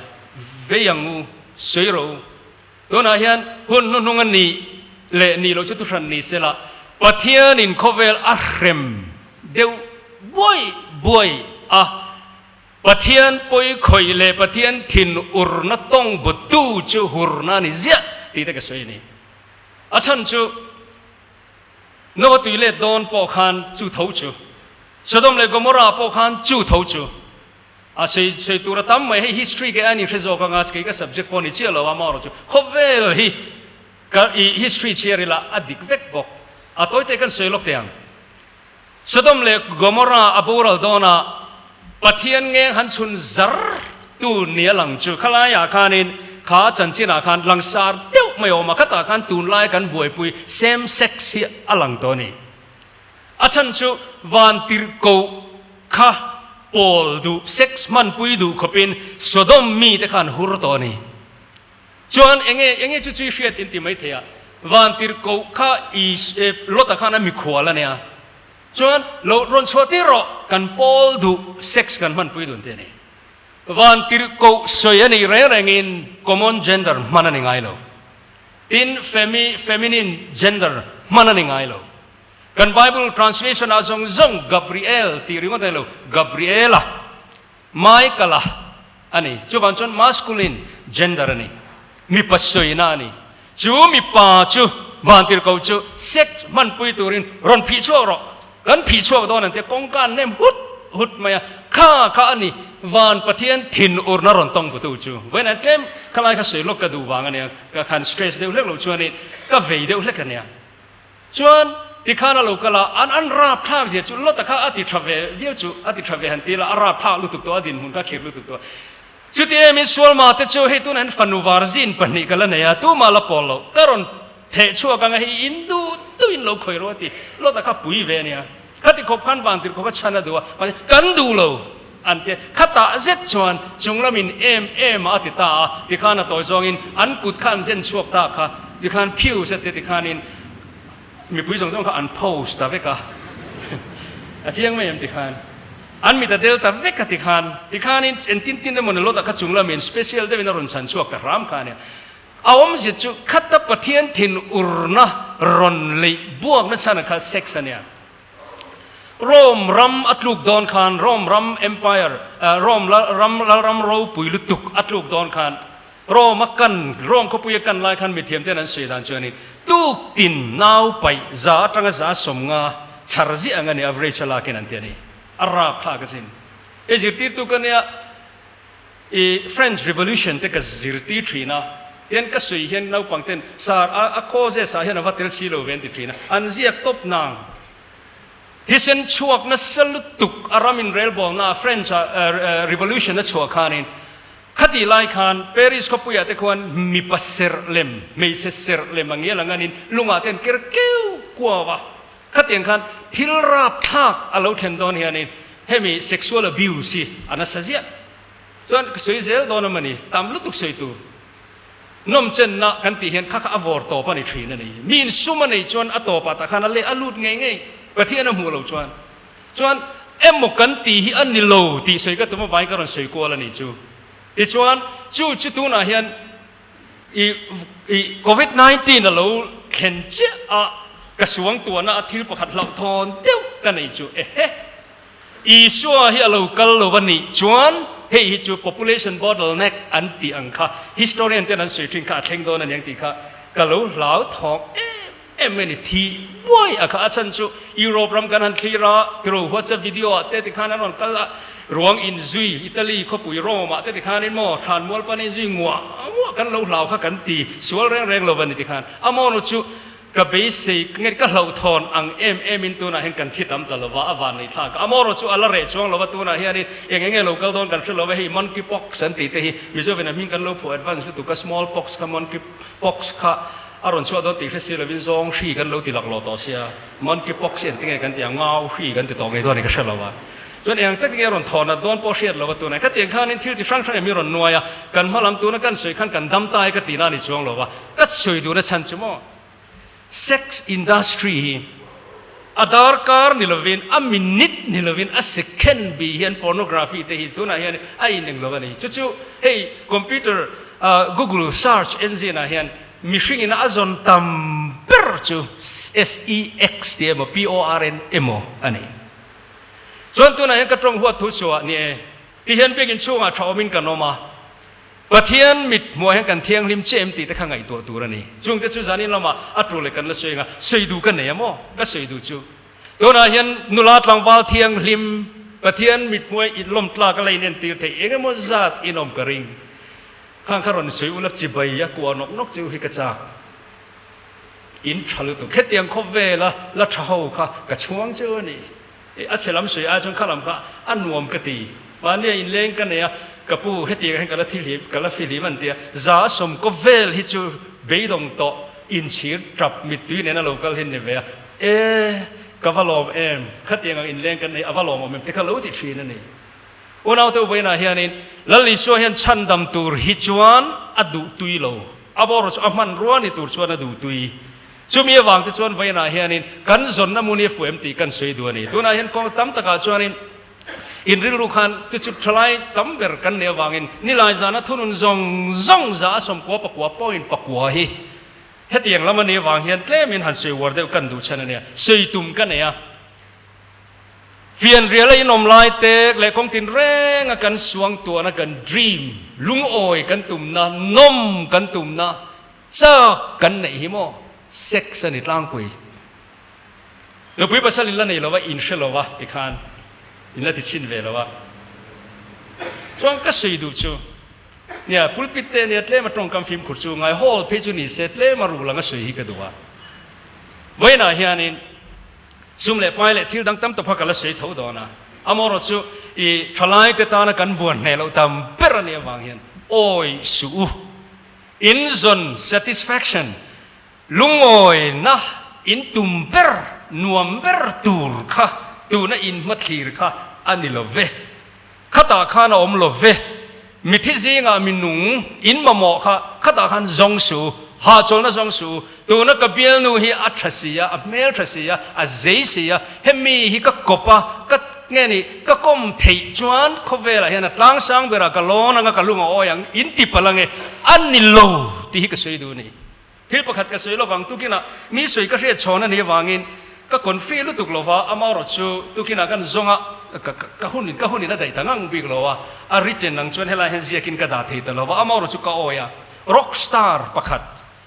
เวียงงูสวยรู้ตัวนั้นเห็นหุ่นนุ่งอันนี้เล่นี่เราชุดทุกคนนี่เสร็จละปะเทียนินโคเวลอาเรมเดี๋ยวบ่อยปะเทียนปอยคอยเล่ปะเทียนทินอุรนัตงบุตูจูหุรนานิเสียตีแต่ก็สวยนี่อาจารย์จูโน้ตุยเล่โดนปอคันจูเท้าจูสดมเล่กมราปอคันจูเท้าจูใช่ตัวตั้มไม่ให้ history แกอันนี้เรื่องของงานสกีก็ subject พอนี่เชื่อเราว่ามาเราจูเขาเวลฮีก็ history เชื่อละอดีตเวกบอกตัวเตกันสวยลกเตียงสดมเล่กมราอบูรัลโดนาปะเทียนเงหันสุนซาร์ตูเนียหลังจูขลายอาคานินข้าจันจินาคานหลังซาร์เดียวไม่ออกมาขัดตาคานตูนไล่กันบวยปุย same sex อลังตัวนี้อาจารย์จูวันติร์โกข้าปอลดู sex มันปุยดูขบินสดมมีแต่ขันหุรตัวนี้จวนเองจูจีเชียดอินติไม่เทียวันติร์โกข้ารถตะขันมีขวาแล้วเนี่ยจวนเรารอนชัวที่รอกันปอลดูเซ็กซ์กันมันปุยดุนเตนี่วันที่กูสวยนี่เรื่องอิน common gender มันนั่นยังไงล่ะอิน feminine gender มันนั่นยังไงล่ะกัน Bible translation อาจงGabriel ที่เรียกว่าอะไรล่ะ Gabriela Michaela อันนี้จูวันจน masculine gender อันนี้มีปัสสวยน่ะนี่จูมีป้าจูวันที่กูจู sex มันปุยตัวรินรอนพิชัวรอกันผีชั่วตัวนั้นแต่กองการเนี่ยหุดมาข้าอันนี้วันปะเทียนถิ่นอุรนารอนตองประตูจูเว้นอันเต็มข้าไล่ข้าสวยลกกระดูวางอันเนี้ยก็ขันสเตรสเดียวเล็กลงชวนนี่ก็เวเดียวเล็กกันเนี่ยชวนที่ข้าเราลูกก็ละอันราบท่าเสียจูลดแต่ข้าอติทราเวเวียจูอติทราเวหันตีละราบท่าลุตุกตัวดินหุ่นก็เขียนลุตุกตัวจุดที่มีส่วนมาแต่จูให้ตัวนั้นฟันวาร์ซินปันนี่กันแล้วเนี่ยตัวมาละปอลแต่รอนเทชัวกันให้อินดูตัวอินโลคอยรู้ที่ลดแต่ข้าปุยเวเนี่ยข้าที่ขบขันวันที่เขาก็ชนะดูว่ากันดูโล อันเดียขัตาเจ็ดชวนจงละมินเอ็มอาติตาที่ข้าน่ะตัวจงอินอันกุดขันเส้นสวกตาค่ะที่ข้าพิวเสร็จที่ข้านินมีผู้ส่งเขาอันโพสต์แต่เวกะอาเชียงไม่ยังที่ข้าอันมีแต่เดลต้าเวกะที่ข้านินเอ็นตินได้หมดในรถแต่ข้าจงละมินสเปเชียลได้เป็นรุ่นสันสวกแต่รามข้าเนี่ยเอาไม่ใช่จุขัตปะเทียนทินอุรนะรอนลีบวกนั่นสันข้าเซ็กซ์เนี่ยโรมรัมอัตลูกดอนคานโรมรัมเอ็มไพร์โรมรัมโรปุยลุตุกอัตลูกดอนคานโรมกันโรมเขาปุยกันลายคันมีเทียมเท่านั้นสุดท้ายจวนนี้ตุกตินนาวไปจ่าตั้งจ่าสมงาชาร์จีอังกันเนี่ย average ลากินันเทียนี่อาราบพลากสินจิรตีตุกันเนี่ยFrench Revolution แต่ก็จิรตีทรีนะเทียนก็สวยเห็นนาวปังเทียนสาร์โคเซสาเห็นว่าเทลซีโลเวนติทรีนะอันเสียตบนางที่เส้นช่วงนั้นสลุตุกอารามินเรลบอลน่ะ French Revolution นั้นช่วงขานินคดีไล่ขานปารีสเขาพูดอย่างที่ควรมีปัสเซอร์เลมไม่ใช่เซอร์เลมอย่างเงี้ยหลังนั้นลุงอาเทนเกลเกลกลัววะคดีขานทิลราบทักอาลูเทนโดนเฮียนินให้มี sexual abuse อันนั้นเสียส่วนสวยเซลโดนมันนี่ตามลุตุกสวยตัวนมเจนนะกันที่เห็นข้าอวอร์ตปนิทรีนั่นนี่มีนสุมันนี่จวนอตปะตะขานเล่อลุดไงประเทศนั้นหัวเราจวนเอ็มมุกันตีอันนี้โลตีสวยก็ตัวมาไว้กันสวยกว่าแล้วนี่ที่จวนจู่ตัวน่ะเห็นCOVID-19 น่ะเราเข็นเจ้ากระทรวงตัวน่ะที่ประคัดเราทอนเดียวกันนี่อีชัวที่เรากัลโลวันนี้จวนเฮ้ยจู่ population bottleneck อันที่อังค่ะ historian ที่นั้นสวยจริงค่ะเช่นโดนนั่นอย่างที่ค่ะกัลโลเหล่าทองไม่ได้ที่บ่อยอะค่ะอาจารย์จู่ยุโรปรำกันหันทีระตรูหัวจะวิดีโอแต่ที่ข้านั้นนกัลละรวงอินซุยอิตาลีเขาปุยโรมาแต่ที่ข้านี้มั่วทานมัวปนิซุยงัวกันเราเหล่าข้ากันตีสวลแรงเราวันนี้ที่ข้าอามอนุจู่กับเบสิกเงี้ยก็เหล่าทอนอังมินตัวน่ะเห็นกันที่ตั้มตลอดว่าอวานในท่าอามอนุจู่อะไรเรช่วงเราว่าตัวน่ะเฮียนี่อย่างเงี้ยเราก็โดนกันเราว่าเฮ้ยมันกี่พ็อกสันติแต่เฮ้ยมิจฉาเป็นมิงกันเราผู้ advance ก็ตัวก็ small pox กับมันกี่พ็อกค่ะอารมณ์ชัวร์ตัวตีฟิสิกส์วินซองชีกันเราตีหลักหล่อต่อเสียมันกี่พ็อกเสียนที่ไงกันอย่างเงาชีกันติดต่อไงตัวนี้ก็เชื่อเราว่าส่วนอย่างที่เราถอนโดนโปรเชียร์เราว่าตัวไหนก็เตียงข้านี่ที่ฟรังก์มีรอนนัว呀กันมาลำตัวนั้นกันสวยขันกันดำตายก็ตีน่านิช่วงเราว่าก็สวยดูนะฉันชั่วโมง sex industry อาดาร์การนิลวินอามินิตนิลวินอาเซคันบีเห็น pornography แต่ที่ตัวนั้นเห็นไอ้หนึ่งเราว่านี่จู่ๆเฮ้ยคอมพิวเตอร์Google search engine นะเห็นมิชิงินอาจนตัมเปิร์จู sex เดียม porn อันนี้ส่วนตัวนั้นก็ตรงหัวทุสวนี่ที่เห็นเป็นช่วงชาวมินกันออกมาประเทศมิดมัวเห็นกันเที่ยงริมเชื่อมตีแต่ข้างไงตัวนี่ช่วงที่ช่วงนี้เรามาอัตรุเลยกันแล้วสวยงามสวยดูกันเนี่ยมั้งก็สวยดูจู่ตัวนั้นเห็นนุลาตลังวาลเที่ยงริมประเทศมิดมัวอิลมตลากันเลยเนี่ยตีแต่เองก็มันจัดอินอมกระริงข้างขรอนสวยอุลับจีบยากวนนกจู่ฮิกจากอินทรัลตุแค่เตียงคบเวละเช้าค่ะกระช่วงเจ้านี่อาเฉลิมสวยอาจงข้าลำค่ะอันนวมกตีวันนี้อินเล่งกันเนี่ยกับผู้เฮตีกันกันละที่ลิบกันละฟิลิมันเดียจ่าสมก็เวลฮิจูเบยดงโตอินชีร์จับมิดตีเนี่ยนะเราก็เห็นเนี่ยกับว่าลมขัดยังอินเล่งกันเนี่ยว่าลมมันที่เขารู้ที่ฟีนั่นนี่อุณเอาตัวไปนะเฮียนี่แล้วลิชัวเฮียนชันดำตัวฮิจวนอดูตุยโลอาบอรุษอามันรัวนี่ตัวชวนอดูตุยช่วงมีวางที่ชวนไว้นะเฮียนี่กันสนน้ำมันนี่ฝุ่นตีกันสวยตัวนี่ตัวนั้นเห็นกองตั้มตะการชวนนี่อินริลูคันจุดทลายตั้มเบอร์กันเนี่ยวางนี่ลายจานะทุนซงจ่าสมกัวปะกัวปอยน์ปะกัวเฮเฮ็ดอย่างละมันเนี่ยวางเฮียนเล่มินหันสวยวอร์เดียวกันดูฉันเนี่ยสวยตุ่มกันเนี่ยเฟียนเรียลนมลายเตกและของตินแรงกันสวงตัวนะกันดรีมลุงโอยกันตุ่มนะนมกันตุ่มนะเจ้ากันไหนฮิโมเซ็กซ์นิดล่างกุยเดี๋ยวพูดภาษาลินละนี่เราว่าอินเชลเราว่าที่ขานอินละที่ชินเวเราว่าช่วงก็สวยดูชูเนี่ยพูดปิดเตเนี่ยเล่มาตรงกับฟิล์มขุดชูไงฮอลเพจูนี่เสร็จเล่มารู้แล้วก็สวยฮิกันดูว่าไว้นะเฮียนี่ซุ่มเล็บไปเล็ที่ดังตั้มตัวพักกันละสวยเท่าดอนะอามอรสูอีทลายเตตานะกันบวนเนี่ยเราทำเปรเนี่ยวางเฮียนโอ้ยสูอินซอน satisfactionลุงโอยนะอินตุมเปรนวมเปรตูร์ค่ะตูน่ะอินมัดขีร์ค่ะอันนี้เราเว ข้าตาข้านะอมโลเวมิทิซิงามินุงอินมาโมข้าตาข้าจงสูหาจงนะจงสูตัวนักเบียนูฮีอัตรัสยาอัเมลรัสยาอัเจสยาเฮมีฮีก็กบะก็เงี้ยนี่ก็ก้มเทจวนเขาเวลาเห็นตั้งสังเวลากะโลนังกะลุงอ๋อยังอินติปลังเงอันนิโลที่ฮีก็สวยดูนี่ที่ประคัดก็สวยระวังตุกินะมีสวยก็เรียกชนันนี่วางินก็คนฟีลุตุกโลวะอามารถชูตุกินะกันจงอ่ะก็หุ่นนั่นได้ตั้งบิกโลวะอาริเจนนังชวนเฮลาเฮนเซียกินกระดาษที่ตลอวะอามารถชูก็โอ้ยร็อกสตาร์ประคัด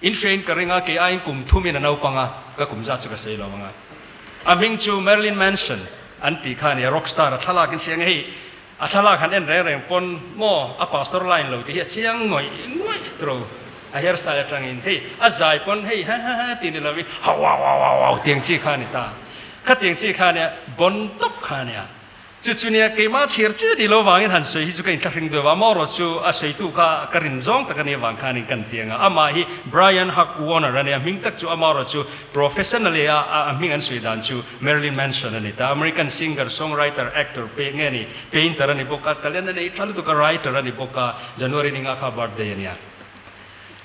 อินเทรนก็เรื่องอะไรไอ้กลุ่มทุ่มินันเอาปังอ่ะก็กลุ่มจัดสุขเสียแล้วปังอ่ะอามิงชูเมริลินแมนสันอันที่ข้าเนี่ยร็อกสตาร์ทัลลักกันเสียงให้ทัลลักขันเอ็นแรงปนโม่อาปาสตอร์ไลน์เราที่เสียงหน่อยตรูอาเฮร์สไตล์จังอินให้อาใจปนให้ฮ่าตีนี่เราวิว้าวเตียงชี้ข้านี่ตาข้าเตียงชี้ข้าเนี่ยบนต๊บข้าเนี่ยจู่ๆเนี่ยเกี่ยมาเชียร์เชื่อดีเราวางเงินหันสวยที่สุดก็อินทริงด้วยว่ามอรจูอาศัยตู้ข้ากระรินจงตะกันเนี่ยวางข้านี่กันเตียงอามาฮีไบรอันฮักวอร์เนอร์เนี่ยมิงตักจู่อามารจูโปรเฟชชั่นอลเลยมิงอันสวยดันจู่เมริลินแมนสันนี่ตาอเมริกันซิงเกอร์ซองไรเตอร์แอคเตอร์เพลงนี่เพลงตระนี่บอกกันเลยนั่นเองทัลตุกไรเตอร์นี่บอกกันจันวารีนี่งาข้าบาร์เดย์เนี่ย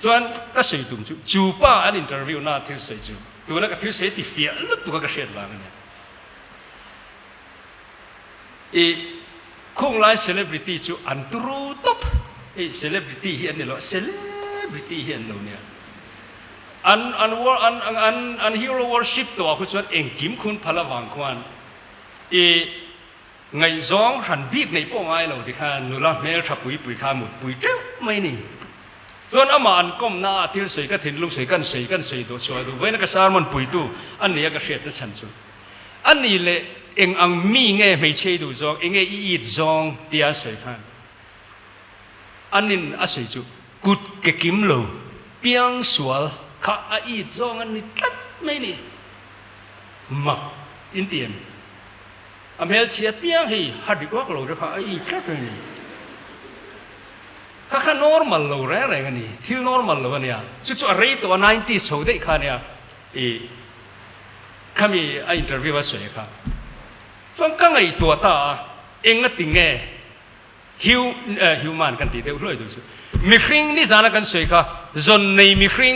ส่วนก็สวยตุ้มจู่ป้าอันอินเตอร์วิวน่าที่สวยจู่ตัวนั้นก็ที่สวยที่เฟียนั่นตัวก็เชียร์วางเนี่ยคงหลายเซเลบริตี้จู่อันตรูท็อปเซเลบริตี้เฮียนี่หรอเซเลบริตี้เฮียนี่เนี่ยอันฮีโร่วอร์ชิปตัวคุณส่วนเองกิมคุณพลวังควันไงจ้องหันบีกในป้องไอ้เราที่ข้านุลาเมลทับปุยข้าหมดปุยเจ้าไม่นี่ส่วนอามาอันก้มหน้าที่สวยก็ถิ่นลุงสวยกันสวยตัวสวยตัวเว้นก็สารมันปุยตู้อันนี้ก็เสียแต่ฉันจู่อันนี้เลยเองอังมีเงี้ยไม่ใช่ดูจองเองอีจองที่อาศัยขันอันนี้อาศัยจู่กุดเก็กิมโลเปียงสวลข้าอีจองอันนี้ตัดไม่นี่มักอินเดียนอเมริกาเปียงให้ฮัดดีกว่าเราเดี๋ยวข้าอีตัดไม่นี่ข้า normal เราแรงกันนี่ที่ normal เราเนี่ยจู่ๆอะไรตัว 90s เขาได้ข้าเนี่ยข้ามีอินเทอร์วิวว่าสวยครับฟังกันไอ้ตัวตาเองก็ติงเงฮิวแมนกันตีเดียวเลยดูสิมีคริงนี่สารกันสวยค่ะจนในมีคริง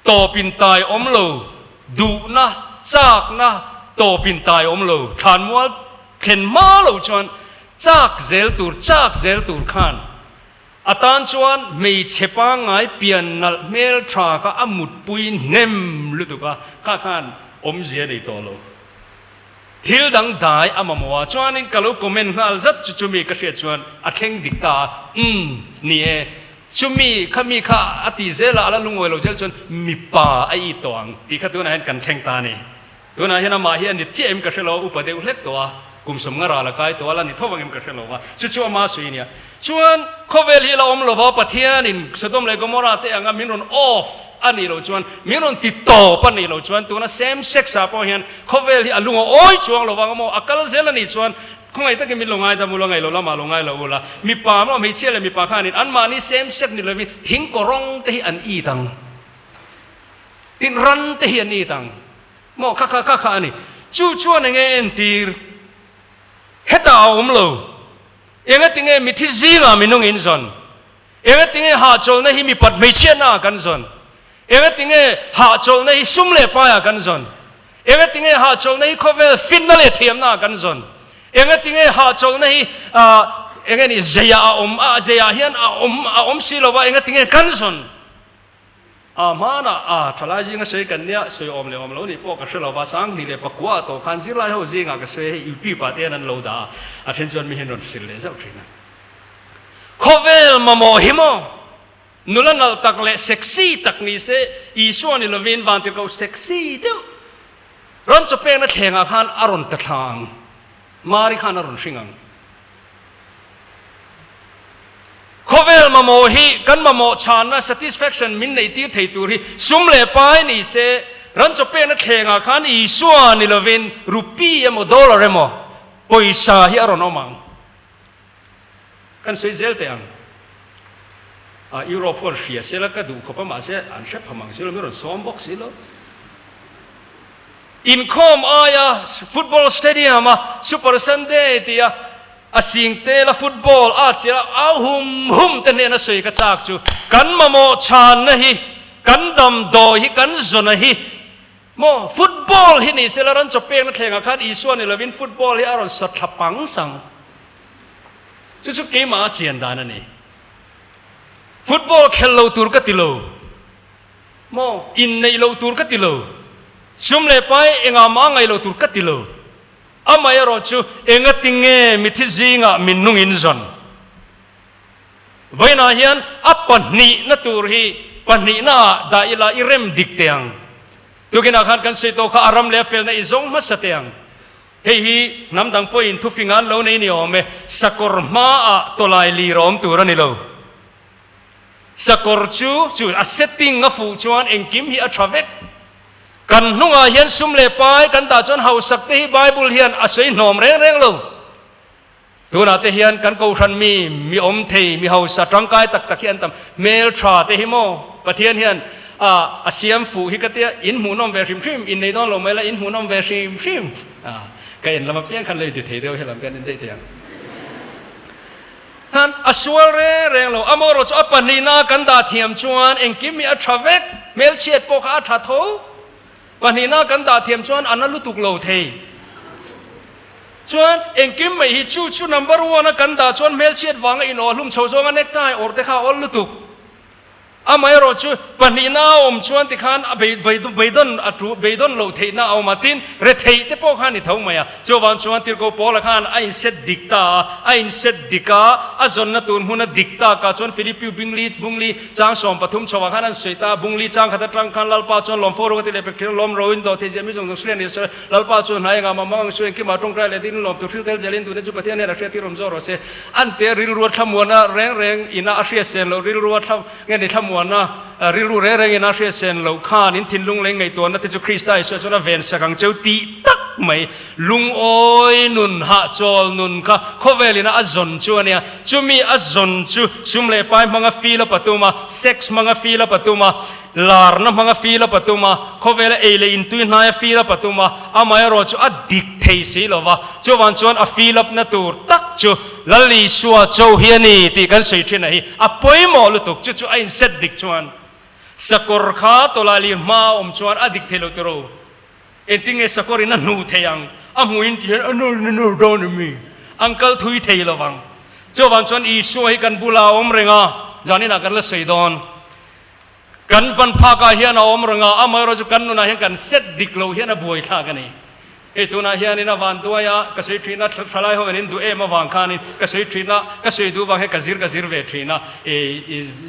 โตปินตายอมโลดูนะจากนะโตปินตายอมโลทานว่าเข็นมาโลจวนจากเซลตูร์ขันอาตานชวนไม่เชื่อปังไงเปลี่ยนนัลเมลทราก็อามุดปุยเนมลุตุกะข้าขันอมเสียในตัวโลทิลดังได้อามามัวชวนนี่กะลูกคอมเมนต์ว่าจัดจุมีกระเสียชวนอาเข่งดิกตานี่จุมีข้ามีข้าอติเซลาละลุงวัยเราเจอชวนมีป่าไอ้ตัวงที่ข้าตัวนั้นกันแข่งตานี่ตัวนั้นเห็นมาเห็นนี่เจมกระเสียเราอุปเดี๋ยวเล็กตัวกุมสมงราละกายตัวละนี่ทว่ากันกระเสียเราว่าจู่ๆมาสุยเนี่ยชวนเขาเวลีเราอมเราว่าปะเทียนินสะดมเลยก็มราเตะงามินรอนออฟอันนี้เราชวนมินรอนติดต่อปันนี้เราชวนตัวนั้น same sex อะพอเห็นเขาเวลีลุงโอ้ยชวนเราว่าก็มอักลเซลนี่ชวนคงไอ้ตะกี้มีลงไงแต่มูลงไงเราละมาลงไงเราละมีป่ามันไม่เชื่อเลยมีป่าข้านี่อันมานี่ same sex นี่เลยมีทิ้งก็ร้องเตะอันอีตังทิ้งรันเตะอันอีตังมอข้านี่จู่ๆนี่ไงเอ็นตีเฮตาอมเราเองก็ติงเอมิที่ซีงามินุงอินซอนเองก็ติงเอหาโจลนี่มีปัดไม่เชื่อหน้ากันซอนเองก็ติงเอหาโจลนี่ซุ่มเล่ป้ายกันซอนเองก็ติงเอหาโจลนี่เขาเวลฟินนั่นเลยเทียมหน้ากันซอนเองก็ติงเอหาโจลนี่เองก็นี่เจียเจียเฮียนอมสิโลว่าเองก็ติงเอกันซอนมานะทลายจิงก็สวยกันเนี่ยสวยอมเลยนี่พวกก็สวยเราภาษานี่เลยปักว่าตัวขันสิลายเขาจิงก็สวยอยู่ปีปะเตียนันเราด่าอาเทนชวนมีเห็นรถสิเลยเจ้าทรีนะเขาเวลมาโมหิมนุลันเอาตักเล่เซ็กซี่ตักนี่เสอีส่วนนี่เราวินวันที่เขาเซ็กซี่เดียวร้อนจะเป็นนักแข่งอาคารอารมณ์ตะทางมาริคานอารมณ์ชิงังเขาเวลมาโมหิกันมาโมชานนะ satisfaction มินในที่ไทยตุรีซุ่มเล่ไปนี่เสร้อนจะเป็นนักแข่งอาคารอีส่วนนี่เราวินรูปีเอโมดอลลาร์เอโมปอยซาฮิอารมณ์มังกันสวยเซลเตียงยุโรปคนเสียเสียแล้วก็ดูเขาประมาณเสียอันเชฟพมังเสียแล้วไม่รู้ซ้อมบ็อกซ์แล้วอินคอมฟุตบอลสเตเดียมซูเปอร์ซันเดย์ที่ อาสิงเตละฟุตบอลอาเจละเอาหุ่มเตนเนนะสวยกระจากจูกันมาโมชานนะฮิกันดำดอยฮิกันจนนะฮิโมฟุตบอลฮินี่เสละรันจะเป็นนักแข่งขันอีส่วนนี่ละวินฟุตบอลฮิอารอนสัตว์ปังสังจุดเกมอาเจียนดานันนี่ฟุตบอลเคลโลตูร์กัติโลโมอินในโลตูร์กัติโลชุมเลไปเองอามาไงโลตูร์กัติโลอามายรอจูเองติงเงมิทิจิงะมินนุงอินซอนไว้นาเฮียนอัปปนีนัตูร์ฮีปนีน่าดาอิลาอิเรมดิกเตียงตุกินาขันกันเสตโอข้าอารามเลเฟลในอิซงมัสเตียงเฮ้ยน้ำดังปอยน์ทุฟิงานโลในนี่โอเมสกอร์มาอะตลายลีรอมตูรันิโลสกอร์จูอัสเซตติ้งกับฟูจวนเองกิมฮีอัทราเวกกันนุ่งอาเฮียนซุ่มเล่ไปกันตาจนเฮาสักที่ไบเบิลเฮียนอาศัยหนอมเร่งโลตัวนาเตเฮียนกันกูชันมีอมเทมีเฮาสัตรังกายตักเฮียนตำเมลทราเตฮิโมปะเทียนเฮียนอาเซียมฟูฮิกเตียอินหูน้อมเวริมฟิมอินในต้องลงมาแล้วอินหูน้อมเวริมฟิมก็เห็นเรามาเปลี่ยนคันเลยเดี๋ยวเดียวให้เรากันได้เตียงฮันอสวลเร่งเราอามอรุสอปนีนากันตาเทียมชวนเองกิมมีอัทราเวกเมลเชียดโปกอัทราโตปนีนากันตาเทียมชวนอันนั้นลุตุกโลเทชวนเองกิมไม่ฮิชูนัมเบอร์วันกันตาชวนเมลเชียดวางอินอลุ่มโชว์จงอันเน็กไตออร์เดข้าอลลุตุกอาไม่รู้ชูปนีนาอมชวนที่ขันเบดอนโลเทน่าเอามาตินเรเทยที่พวกขันนี่ทั้งหมดชวนชวนที่กูพอละขันไอ้เซดดิกตาไอ้เซดดิกาอาจนนัตุนหุนดิกตากับชวนฟิลิปปิวบุงลีจางสมปฐุมชาวขันนั้นเสตาบุงลีจางขัดตรังขันลลปาชวนลมโฟรุกติเลเปกลมโรอินโดเทเจมิจงตงเสลียนิสลลปาชวนหายงามามังชวนกิมาตรงไกลเลดินลมตุฟิลเตลเจลินตุเนจุปะเทียนเนี่ยรัชเที่รมโซโรเซอันเตริลรัวทำมวนะแรงอินาอาเซียเซนเราริลรัวทำเงี้ยในทำมวนะริลูเร่เงินอาเซียเซนเราข้านินทินลุงเล็งไงตัวนั่นที่จะคริสต์ได้ส่วนเวนสังเจ้าตีตักไม่ลุงโอยนุนหะจอลนุนค่ะเขาเวลินะอัจนชัวเนี่ยจูมีอัจนชูชุมเล่ไปมังฟีละประตูมาเซ็กซ์มังฟีละประตูมาลาร์นะมังฟีละประตูมาเขาเวลเอเลอินตุยนายฟีละประตูมาอามายรอจูอดิกเทสิลวะจูวันชวนอฟีละนัตูตักจูลลีชัวโจเฮียนี่ที่กันใส่ที่ไหนอปอยมอลุตุกจูไอเซดดิกชวนสกอร์ข้าตัวลาลีมาอมชวนอดิกเทโลตโรเอ็นติงเอสกอรินันนูเทียงอามุอินเทียนอันนู้นโดนมีอังเคิลทุยเทียลวังเจ้าวันชวนอีช่วยกันบุลาอมเรงาจานี่นักกันละเสดอนกันปันพากาเฮียนอมเรงาอามาเราจะกันนุนาเฮียกันเซตดิกโลเฮียนบวยท่ากันนี่เอตัวนาเฮียนี่นะวันตัวยากระสุยทรีนัททลายหัวนินดูเอมาวังคานิกระสุยทรีนักระสุยดูวังให้กระซิรเวทรีนั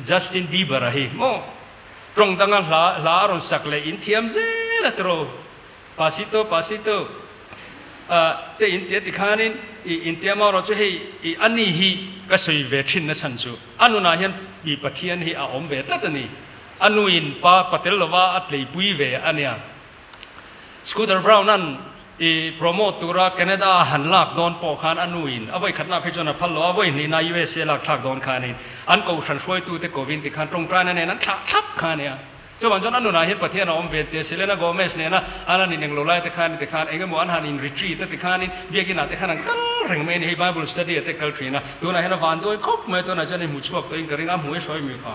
จัสตินบีเบอร์ฮีโมตรงตั้งลาอารอนสักเลยอินเทียมเซละตรอปาซิโตแต่อินเทียติขานินอินเทียมาเราจะให้อันนี้ฮีก็สวยเวทินนะฉันจูอันนู้นนะเห็นมีปะเทียนฮีอาอมเวทตัดนี่อันนู้นปะเตลว่าอัตเลยปุยเวอันเนี้ยสกูเตอร์บราวน์นั่นโปรโมทตัวแคนาดาหันหลักโดนปอกขานอันนู้นเอาไว้ขัดหน้าพิจารณาพัลโลเอาไว้ในยูเอสเอหลักโดนขานินอันกูฉันช่วยตัวแต่โควิดที่ขันตรงกลางนั่นเองนั้นทับขาเนี่ยเจ้าวันจันทร์นู้นนะเห็นประเทศเราอมเวทเตสิเลนะโกเมสเนี่ยนะอันนั้นยังโลไลแต่ขานเองก็มัวอันหันอินรีทรีตแต่ขานนี่เบียกินาแต่ขานกันเร่งเมนให้ไบเบิลสตัดดี้แต่กัลทรีนะตัวนั้นเห็นวันตัวครบเมื่อตัวนั้นจะในมุชวกตัวเองก็เรื่องอ้ำหัวช่วยมีค่ะ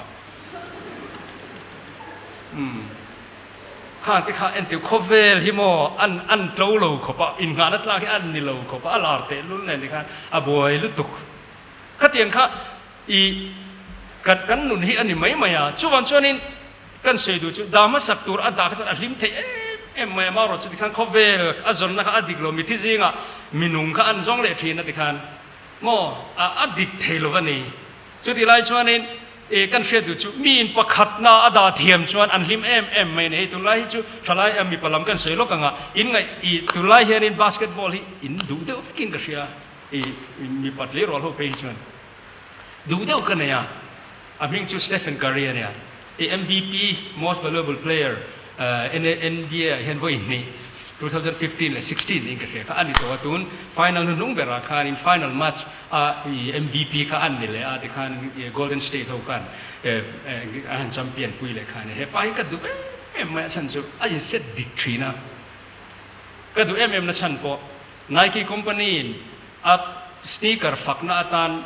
ข้าที่ข้าเอ็นติวโคเวลฮิโมอันโตโลขบอินงานนั่นลาที่อันนิโลขบอัลลาร์เตลุ่นเลยที่ข้าอบวยลุตุกข้าเตียงข้าอีกันนุนฮีอันนี้ไม่อ่ะช่วงนี้กันเสียดูดามาสักตัวอันดาข้าจะริมเทไม่มารถที่ข้าโคเวลอัจนนะข้าอดิกโลมิที่จริงอ่ะมินุงข้าอันซองเลทีนั่นที่ข้าโมอดิกเทโลวันนี้จุดที่ไรช่วงนี้กันเสียดูจูมีนประคัดนาอดาเทียมชวนอันลิมไม่เนี่ยตุลายจูทลายมีพลังกันเสียโลกังอ่ะอินไงตุลายเฮนินบาสเกตบอลอินดูเดียวกินกันเสียมีปัตเลอร์อลโฮเปย์ชวนดูเดียวกันเนี่ยอามิงจูสเตฟานการีเนี่ยMVP Most Valuable Player NBA เห็นว่าอินนี่2015 และ16นี่ก็เสียข้าอันนี้ตัวตุน Final นุ่งเบราคาใน Final Match MVP ข้าอันนี่เลยที่ข้า Golden State เขากันอันแชมเปี้ยนปุยเลยข้าเนี่ยไปก็ดูไม่ฉันจะอันนี้เซตดิกทรีนะก็ดูนะฉันพอ Nike Company sneaker fak na atan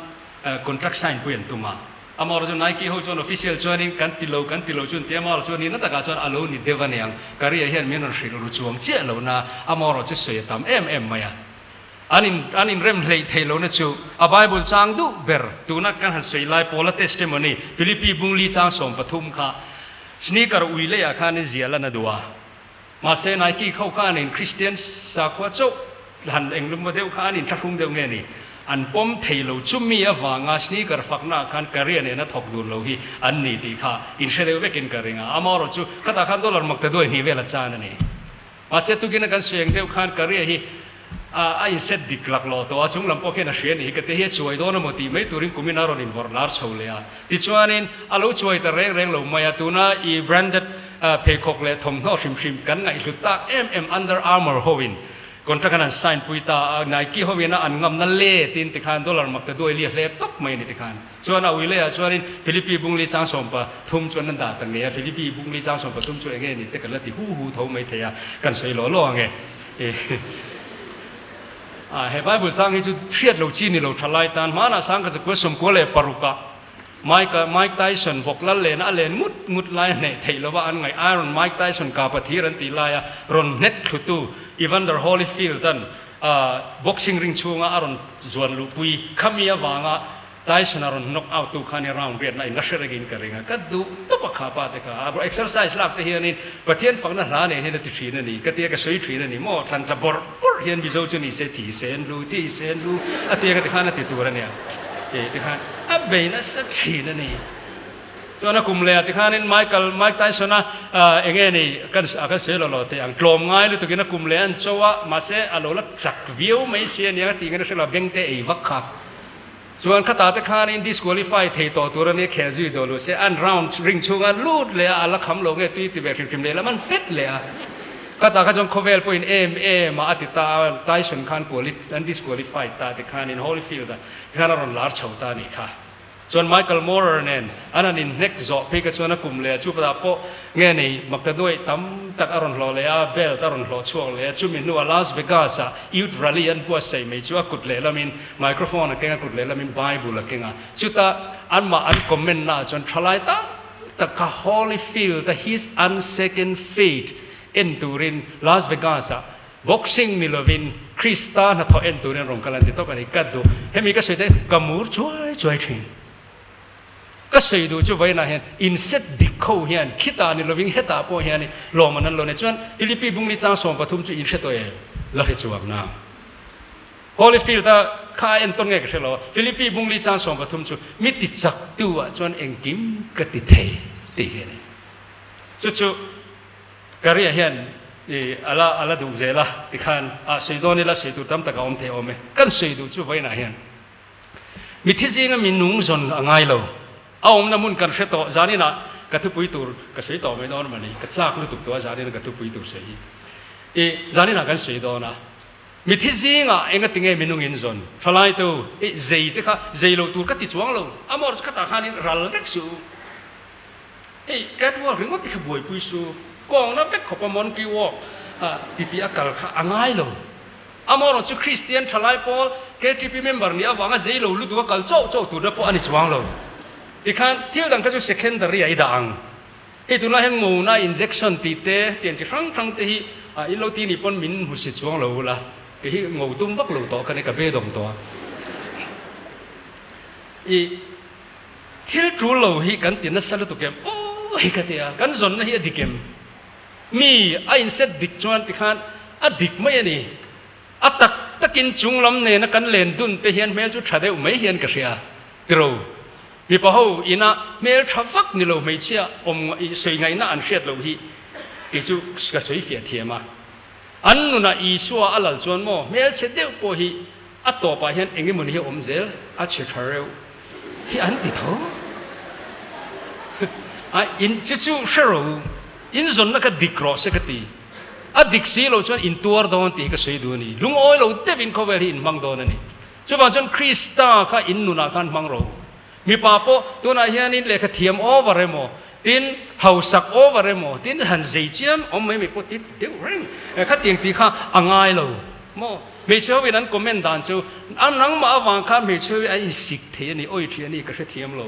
contract sign puyen tuma amor jo Nike ho jon official chuanin kan tilo chun te amor chuanin na taka chuan alo ni devaniang kari hian min ron hril ru chuang che lo na amor chu soi tam em maya anin rem hlei thelo na chu a bible chang du ber tuna kan han sei lai pola testimony Philippi bungli chang som pathum kha sneaker uile ya khan ni ziala na duwa ma se Nike khau khan in Christian sa khwa chok han englum modeu khan in thahung deu nge ni an pom thelo chumi awanga sneaker fakna khan career ne na thok dur lo hi an ni ti kha in shere vekin karinga amaro chu khata khan dollar makta do ni vela chan ni ma se tu gina kan seng deu khan career hi a in set diklak lo to achung lam pokhe na shen hi ka te hi chuai do na moti mai turin kuminaro in vornar chole a ti chuanin alo chuai ta reng lo maya tuna I branded peacock le thom no shim kan ngai lu tak Under Armour hoin contract kan sign puita Nike hoina an ngam na le tin tikhan dollar makta doi li hlep tok mai ni tikhan chuan a uile a chuanin Philippi bungli chang sompa thum chuan nan da tang ne Philippi bungli chang sompa thum chu enge ni te kan la ti hu tho mai theya kan sei lo nge he Bible chang hi chu thiat lo chi ni lo thalai tan mana sang ka chu som ko le paruka Mike Tyson voklal le na len mut lai ne thailo ba an ngai Iron Mike Tyson ka pathiran ti lai ron net thutu Evander Holyfield tan boxing ring chunga aron zuan lu pui khamia wanga Tyson aron knock out tu khani round red na industry again karenga ka du to pakha pa te ka exercise lak te hianin pathian fangna hla ne he na ti thina ni ka te ka soi thina ni mo than ta bor hian bi zo chu ni se ti sen lu ate ka te khana ti tu ra ne te khan a beina sa thina ni so na kumle ati khanin Mike Tyson na enge ni kan aka se lo te ang klom ngai lu to kina kumle an chowa ma se alola chak view mai se ni ati ngena se la bengte ei vakha so an khata te khanin disqualify thei to tur ni kheji do lu se an round ring chunga lut le ala kham lo nge tui ti be phim le la man pet le a khata kha jong khovel point ma ati ta Tyson khan polit an disqualify ta te khanin Holyfield khana ron lar chauta ni kha chuan Michael Moorer nen ananin neck zo pe ka chuan a kum le chu pa po nge nei makta doi tam tak aron hlo le a bel taron hlo chuak le chu min nu a Las Vegas a youth rally an pu sei me chu a kut le lamin microphone a kenga kut le lamin Bible a kenga chu ta an ma an comment na chuan thalai ta ka Holyfield ta his unsecond fate in turin Las Vegas a boxing ni lovin Krista na tho en turin rong kalan ti to ka ni kaddu hemi ka sete kamur chuai thin ka sei du chu vai na hen in set dikho hian khita ni loving heta po hian lo manan lo ne chuan Philippi bungli chang som pathum chu in se to e la he chuak na Holyfield ta kha en ton nge ka lo Philippi bungli chang som pathum chu mi ti chak tu a chuan engkim ka ti the ti he ne chu karia hian ala du zela ti khan a sei do ni la sei tu tam ta ka om the ome kan sei du chu vai na hian mi thi jinga min nung zon angai lo aom na mun kan hreto zani na ka thu pui tur ka sei to me don mani ka chak lu tuk to zani na ka thu pui tur sei zani na kan sei do na mi thi zinga enga tinge minung in zon thalai tu zei te kha zei lo tur ka ti chuang lo amor ka ta khanin ral vek su kat wa ringot ka boi pui su kong na vek khopa mon ki wo ti akal kha angai lo amor chu Christian thalai pol KTP member ni awanga zei lo lu tu kal chau tu na po ani chuang lo ti khan thiu dang ka chu secondary ai dang he tu na hen ngo na injection ti te tian chi rang te hi in lo ti ni pon min hu si chuang lo la ke hi ngo tum vak lo to ka ne ka be dong to thil tru lo hi kan tin na sal tu kem hi ka te a kan zon na hi dikem mi a in set dik chuan ti khan a dik mai ani a takin chung lam ne na kan len dun te hian mel chu thade mai hian ka ria tro mi pa ho ina mel thavak ni lo mai chia om soi ngai na an hriat lo hi ki chu ka soi fia thiama an nu na I suwa alal chuan mo mel che deu po hi a to pa hian engi mun hi om zel a che thareu hi an ti tho a in chu shero in zon na ka dikro se ka ti a diksi lo chuan in tuar don ti ka soi du ni lung oi lo te vin cover hi in mang don ani chu wa chuan Krista kha in nu na khan mang ro mi pa po tu na hian in le kha thiam over emo tin hausak over emo tin han zei chiam om mai mi po ti reng kha tiang ti kha angai lo mo ไม่เชื่อวินั้นคอมเมนต์ด่านจูอันนั้นมาวังข้าไม่เชื่อไอ้สิกเทียนี่โอ้ยเทียนี่ก็เทียมเรา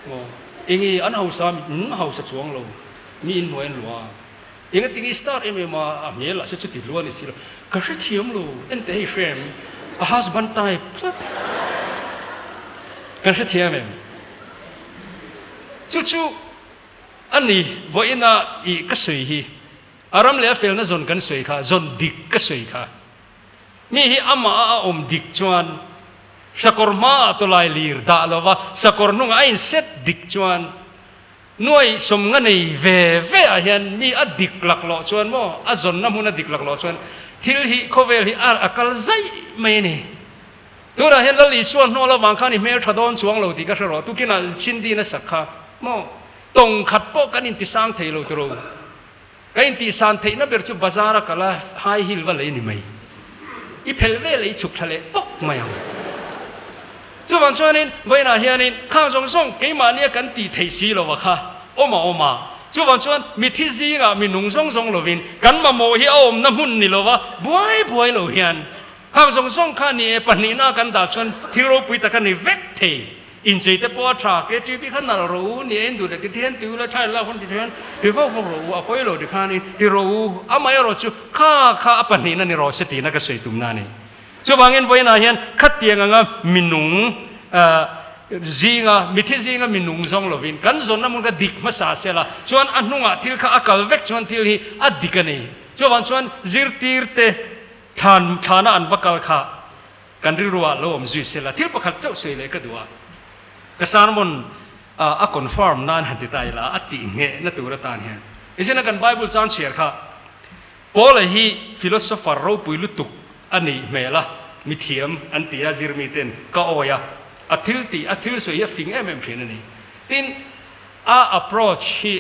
โอ้เงี้ยอันเฮาซ้ำเฮาสะสวงเรามีอินหน่วยหลวงเงี้ยติงสตาร์เอ็มมาเมียละชุดติดล้วนนี่สิเราก็เทียมเราเอ็นเตให้เฟรมฮัสบันไตพลัดก็เทียมเองจู่อันนี้วันน่ะอีกสวยฮีอารมณ์เลี้ยเฟลน่ะจนกันสวยค่ะจนดิกก็สวยค่ะมีฮีอามาอมดิกจวนสกอร์มาตัวลายลีร์ด่าเราว่าสกอร์นุ่งไอ้เซตดิกจวนหน่วยสมงันในเว่อาเห็นมีอดิกหลักหล่อจวนมั้งอจนน้ำมันอดิกหลักหล่อจวนทิลฮีเขาเวลฮีอาคัลใจไม่นี่ตัวเราเห็นแล้วลีส่วนโน้ละวังข้านี่เมื่อทัดอนช่วงเราที่ก็สรอตุกินาชินดีนะสักค่ะมั้งตรงขัดโป๊กันอินทิสังเทโลตัวเรากันอินทิสังเทน่ะเปิดจุบาซาระกันละไฮฮิลว่าเลยนี่ไหมอีเพลเวเลยฉุกทะเลตกไหมจู่วันช่วงนี้เวลาเฮียนี่ข้างส่งกี่มาเนี่ยกันตีเทสีแล้ววะค่ะโอมาจู่วันช่วงมีที่ซีกะมีนุ่งส่งเราวินกันมาโมฮิอมน้ำหุ่นนี่แล้ววะบวยเราเฮียนข้างส่งข้านี่ปนินากันดาชวนที่เราปุยตะกันนี่เวกเทอินใจแต่ปวดขาเกจิพิขันนั่นรู้เนี่ยดูเด็กที่เห็นติวแล้วใช่แล้วคนที่เห็นที่เขาบอกรู้อ่ะพอยรู้ที่ข้านี่ที่รู้อ่ะไม่รู้จู่ข้าปนินั่นนี่รู้สตินักสวยตุ่มนั่นนี่จู่บางเงินไว้น่ะเห็นขัดเตียงงะมินุงจีงะมิที่จีงะมินุงซองโลวินกันส่วนนั้นมันก็ดิกมาสาเสละชวนอันนุ่งอ่ะที่ข้าอักลเวกชวนที่ฮีอัดดิกันนี่จู่วันชวนจิรตีร์เตทานอันวักลข้ากันริรัวโลมจุยเสละที่ประคัดเจ้าสวยเลยก็ดูก็สารมันคอนฟาร์มนั่นหันติดใจละอัติเงะนั่นตัวระตานเฮะอีเช่นนั้นกันไบเบิลจานเชียร์ค่ะพอเลยฮีฟิโลโซฟาร์เราปุยลุตุกอันนี้เมล่ะมิเทียมอันตีอาจิรมิเตนก็โอยะอัติลสวยฟิงเอ็มเพียนนี่ทินapproach ฮี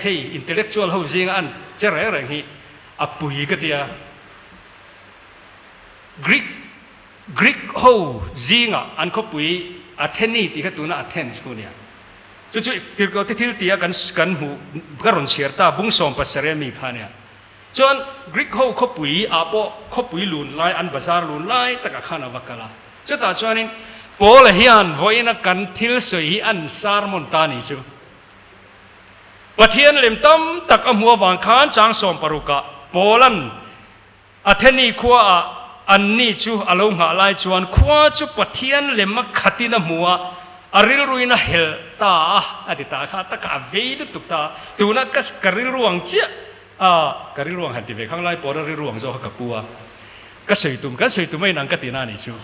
เฮ้ย intellectual เขาจริงอันเจริญฮีปุยก็ที่Greek เขาจริงอันเขาปุยอัธนีที่เขาตัวน่ะอัธนส์กูเนี่ยจู่ที่เขาที่ที่กันหูก็รอนเชียร์ตาบุ้งส่งภาษาเรมีข้าเนี่ยจนกรีกเขาปุยเขาปุยลุนไลอันภาษาลุนไลตะกะข้านาวักละจู่ตาจวนนี้โปลเฮียนวันนั้นกันทิลสวยอันซาร์มอนตานี่จู่ปะเทียนเล่มตั้มตะกะมัววังขานจางส่งปรุกะโปลันอัธนีขัวอันนี้จู่อารมณ์หาลายจวนขวาจู่ปะเทียนเล่มมักขัดนะมัวอาริลรุยนะเฮลตาอดีตาข้าตะกะเวดุตุกตาตัวนักกัสกริลรวงเจ้ากริลรวงหันติเวข้างไล่ปอดริลรวงโซฮักปัวก็สวยตุ่มไม่นังกตินานี่จู่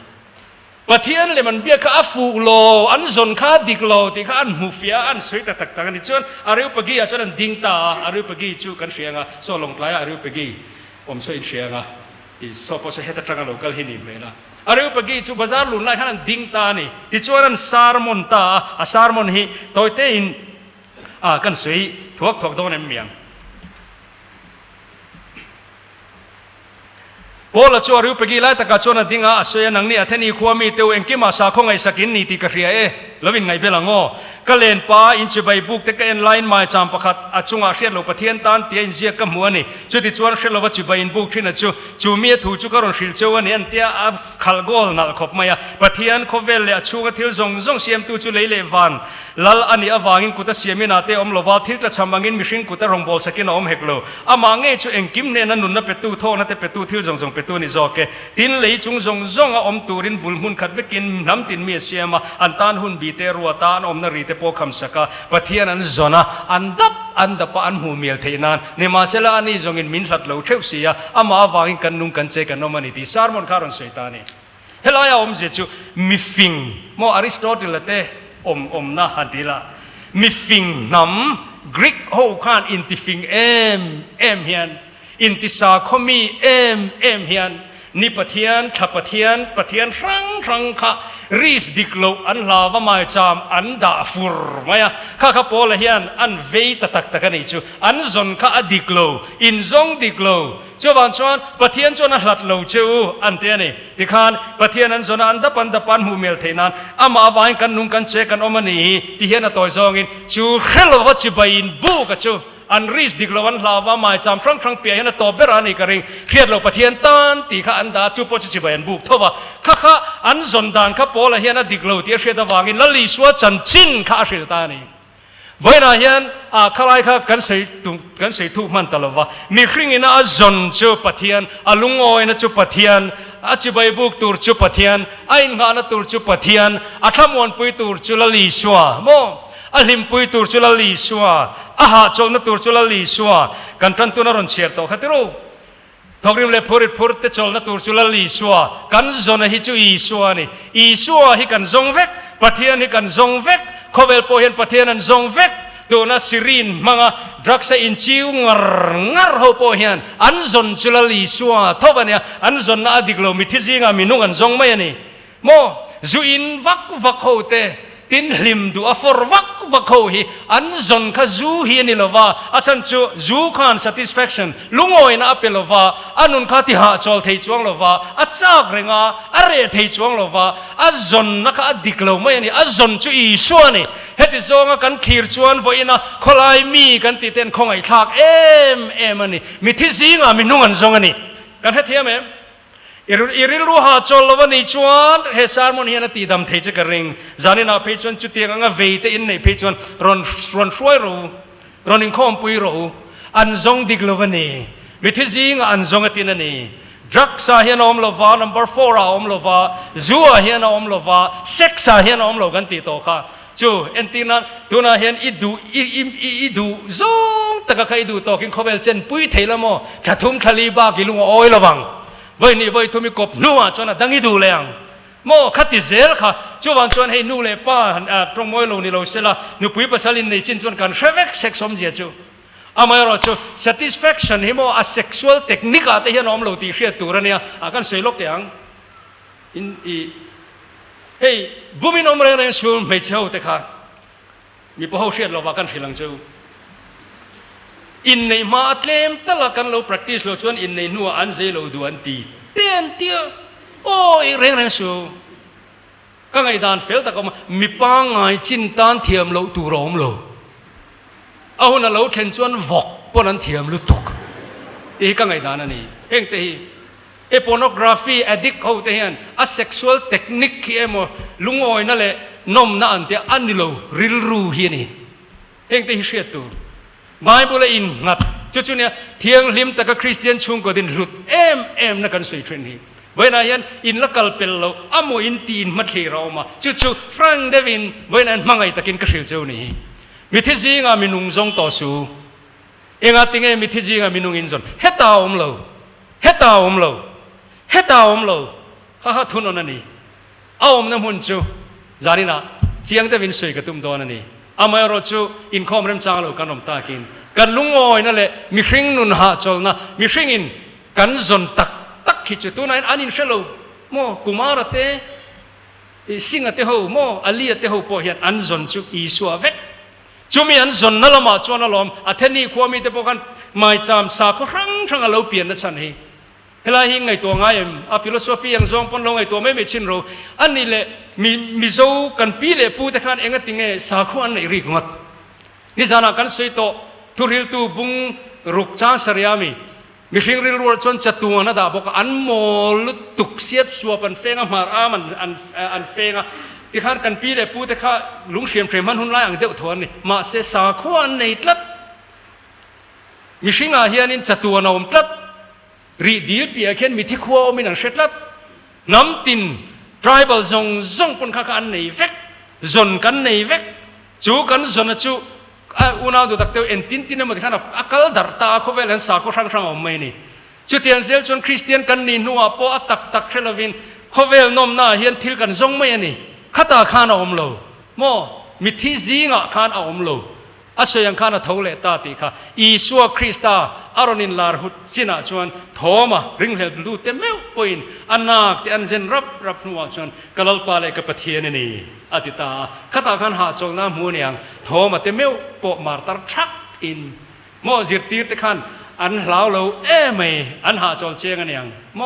ปะเทียนเล่มมันเบียกอัฟูโลอันซนข้าดิกโลที่ข้าอันมูฟิอาอันสวยตักกันนี่จวนอาริวปะกี้จวนดิ้งตาอาริวปะกี้จู่กันเสียงโซลงไกลอาริวปะกี้ผมสวยเสียงอีสอบพอสเหตุตรังโลกัลหินิเมล่ะอาริวปะกี้จู่บาซาร์ลุนไล่ข้านันดิ้งตานี่ที่จวนนั้นซาร์มอนตาซาร์มอนฮีโตยเตอินกันสวยถูกโดนเมียงพอละชัวริวปะกี้ไล่ตะกะชวนดิ้งสวยนังนี่อัธนีขวามีเตวเอ็งกิมาสาคงไอสักินนี่ที่กระเรียแล้ววินไงเบลังโอก็เล่นป้าอินจิใบบุกแต่ก็เอ็นไลน์มาจามประคัดอาจุงอาเชียร์เราปะเทียนตันเตียนเสียกับมัวนี่จุดที่ชวนเชียร์เราว่าจิใบอินบุกที่นั่นจู่มีถูกจู่ก็รอนฟิลเชวันนี้อันเตียขัลโกลนั่นขบมาอะปะเทียนเขาเวลเลยจู่ก็ทิลซงเสียมตู่จู่เลยเลวันลัลอันนี้อวางินกุตเสียมินาเตอมโลวาทิลตะชามังอินมิชินกุตรองบอลสกินอมเฮกโลอามังเงจู่เอ็งกิมเนี่ยนั่นนุนนับเป็ดตู่ท่อนั่นเป็ดตู่ทิลซงเป็ดตู่นี่จอกเกทินเลยจุงอมตูรินบุลมุนขัดเวกินน้ำตินเมียเสียมาอันตานหุนบีเตรัวตานอมนารีเตโปคำสกาปะเทียนันจนะอันดับปะอันหูเมียเทนันเนี่ยมาเสละอันนี้จงอินมินหลัดเหลาเทวเสียอามาวางินกันนุ่งกันเจกันนอมันที่สารมันคารอนเสตานี่เฮลายาอมเจจูมิฟิงโมอริสโตติลเตอมนะฮันติละมิฟิงนำกรีกโฮคานอินติฟิงเอ็มเฮียนอินติสาคมีเอ็มเฮียนนี่ปะเทียนขับปะเทียนรังค่ะรีสดิกโลอันลาวมาจามอันดาฟูร์มา呀ข้าข้าโปละเฮียนอันเวตตักกันนี่จูอันซอนข้าอดิกโลอินซงดิกโลจูวันชวนปะเทียนจวนหลัดโลจูอันเตียนี่ที่ขานปะเทียนอันซอนอันดับหูเมลเทนันอามาวานกันนุ่งกันเชกันอมันนี่ที่เฮียนตัวซองอินจูเฮลวัชิบายินบูกจู อันริสดิกลวันลาวาหมายจำครั้งเปียนะต่อเบรานี่กระเริงเครียดเราปะเทียนตันตีข้าอันดาจูปจิบยันบุกเท่าว่าข้าอันจนดานข้าโปละเฮียนะดิกเราเตียเชียดวางินละลีสวจันจินข้าเชียตานี่ไว้นะเฮียนข้าไล่ข้ากันใส่ทุกมันตลอดว่ามีครึ่งนะจนจูปะเทียนลุงโอยนะจูปะเทียนจิบบุกตูร์จูปะเทียนไอ้งานตูร์จูปะเทียนทำวันปุยตูร์จูละลีสวาโมลิมปุยตูร์จูละลีสวาหาโจนตูร์จูละลีสวากันทันตุนารอนเชียร์โตขัดรู้ทอกริมเลพูดเตจอลนัตูร์จูละลีสวากันจนฮิจูอีสวานี่อีสวาฮิกันจงเวกปะเทียนฮิกันจงเวกขเวลโพเฮนปะเทียนนันจงเวกตัวน่ะซิรินมังะดรักษาอินชิวงัรโฮโพเฮนอันจนจูละลีสวาทว่าเนี่ยอันจนน่ะดิกโลมิทิจิงามินุงันจงไม่นี่โมจูอินวักโฮเตตินลิมดูอฟอร์วักโฮฮีอันจนข้าจูฮีนี่ละว่าอาจารย์จูขัน satisfaction ลุงโอยน่ะเปละว่าอันนุนข้าที่หาจอลเทจวงละว่าอาจากเรงาอะไรเทจวงละว่าอันจนนักอดิกโลไม่นี่อันจนจูอีชัวนี่เฮติจงกันขีดชวนไว้นะขลายมีกันติเต้นคงไอ้ทากมันนี่มีที่สิงามีนุ่งอันจงอันนี้กันเฮติยามอิริลูหาจอลวันนี้ชวนเฮซาร์มอนเฮียนตีดำเทจกระริงจานินาเพจวนจุดเตียงงาเวทอินในเพจวนรอนช่วยรู้รอนอินคอมปุยรู้อันจงดิกลวันนี้มีที่สิงอันจงตินันนี่ดรักษาเฮียนอมลวา number 4อมลวาจัวเฮียนอมลวาเซ็กซ์เฮียนอมลวกันติโตค่ะจูเอ็นตีนั้นตัวน่ะเห็นอีดูซงตะกะใครดูต่อกินข้าวเบลเซนปุ้ยเทละโมกระทุ่มคลีบากิลุงโอยระวังไว้นี่ไว้ทุ่มกบนัวจนดังอีดูเลยโมขัดติเซลค่ะจูวันจนให้นูเลยป้าตรงมวยโลนี่เราเสละนูปุ้ยภาษาลินในจินจนกันเชฟเอ็กเซ็กซ์สมเจียจูอามาเราจู satisfaction เฮโมa sexual technique แต่เห็นน้อมโลตีเชียตัวเนี่ยกันเสยลกเตียงอินเฮ้ยบุมินอมเรงสูงไม่เช่าแต่ค่ะมีพวกเขาเชียร์เราว่ากันฟิลังเจ้าอินในมาเล่มตลอดกันเรา practice เราชวนอินในนัวอันเซเราดูอันตีเตียนเตียโอ้ยเรงสูงก็ไงดานเฟลแต่ก็มีปังไงจินตันเทียมเราตูร้อมเราเอาหน้าเราเข็นชวนวอกปนันเทียมลุตุกอีก็ไงดานนี่เฮงแต่pornography addict เขาเตียน asexual technique ที่เมื่อลุงโอยนั่นแหละนมนั่นเตียอันนี้เราริลรูเฮียนี่เฮงแต่เชียตัวไม่บุเลยอินงัดจุดๆเนี่ยเที่ยงลิมตะกับคริสเตียนชุงก็ดินหลุดนักการสื่อเทรนนี่เวลาเห็นอินละกัลเป็นเราอโมอินตีนมัดที่เรามาจุดๆฟรังเดวินเวลานั้นมังไงตะกินกระเสียวเจ้านี่มิที่จริงอามินุงจงต่อสู้เองอาติงเอมิที่จริงอามินุงอินจนเฮตาอมเราเฮตาอมเราข้าทุนนั่นนี่เอาอมน้ำหุ่นจูจารีน่ะเสียงแต่วินสวยกับตุ้มตัวนั่นนี่อามาเราจูอินคอมเริ่มจ้างเรากันอมตากินกันลุงโอยนั่นแหละมีชิงนุนหาจอลนะมีชิงอินกันจนตักขิจตัวนั้นอันอินเชลูโมกุมารเตสิงห์เตหูโมอลีเตหูพอเห็นอันจนจูอีสัวเวกจูมีอันจนนั่นละมาจวนนั่นลมอัธนี่ความมีแต่พวกกันไม่จำสาครั้งเราเปลี่ยนนั่นฉันเองเฮลาหิงไงตัวง่ายฟิโลโซฟียังจงปนลงไงตัวไม่ชินรู้อันนี้แหละมีโจกันปีเล่พูดแต่การเองก็ติงเงสาคุอันไหนริกงัดนี่จานากันสวยโตทุริลตูบุงรุกจ้าสริยามีชิงริลรัวจนจัตุวนาดาบอกอันโมลตุกเสียบสัวปันเฟงมาอามันอันเฟงที่ข้ากันปีเล่พูดแต่ข้าลุงเชียมเฟรมันหุ่นไล่อังเดียวทวนนี่มาเสสาคุอันไหนตัดมีชิงอาเฮียนินจัตุวนาอมตัดรีดีลเปียเข็นมีที่ขั้วมีหนังเช็ดลัดน้ำติน tribal จงปนข้ากันในเวกจนกันในเวกจูกันจนจูอุณาดูตักเตวเอ็นตินตินมันที่ขนาดอักลดาร์ตาเขาเวลันสาเขาช่างอมไม่นี่จุดเทียนเซลจนคริสเตียนกันนี่นัวพอตักเทลวินเขาเวลนมหน้าเฮียนทิลกันจงไม่นี่ข้าตาขานอมโลโมมิที่จีงะขานอมโลอาศัยยังข้าน่ะทุ่งเล่ตาติค่ะอีสัวคริสตาอารนินลาร์หุดจิน่าชวนโทมาริงเฮลดูเต็มเอวปอินอันนักที่อันเซนรับนัวชวนกลลปาเลกับปะเทียนนี่อติตาข้าตาขันหาจงน้ำมูเนียงโทมาเต็มเอวปมาร์ตาชักอินโมจิตตีร์ตขันอันเหลาเราไม่อันหาจงเชียงกันยังโม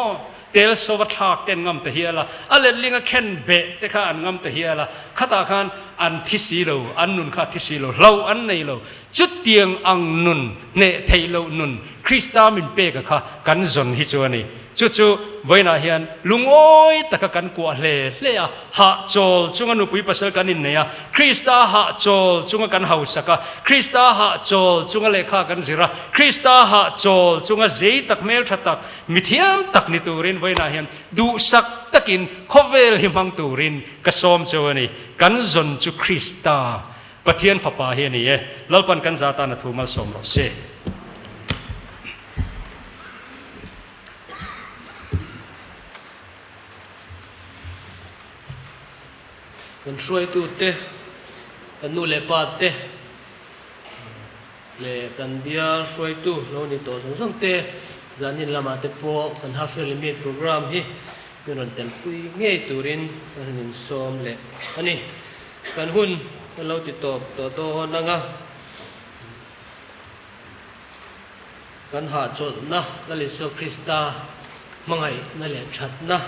tel so wat thak ten ngam te hiala ale linga khen be te kha an ngam te hiala khata khan an thisi lo an nun kha thisi lo lo an nei lo chút tiang ang nun ne thei lo nun Krista min pe ka kha kan zon hi chu ani chu chu voina hian lungoi taka kan kwa hle hle a ha chol chunga nu pui pasal kan in neya Krista ha chol chunga kan hausaka Krista ha chol chunga lekha kan zira Krista ha chol chunga zei tak mel thatak mithiam tak ni turin voina hian du sak takin khovel himang turin ka som chawani kan zon chu Krista pathian fapa hi ni e lalpan kan zata na thumal som ro se kan shuai tu te kan nu le pa te le kan bia shuai tu lo ni to song song te zanin lama te po kan half limit program hi pinon tel pui ngei turin kan in som le ani kan hun kan lo ti top to nanga kan ha chol na la le so Krista mangai na le that na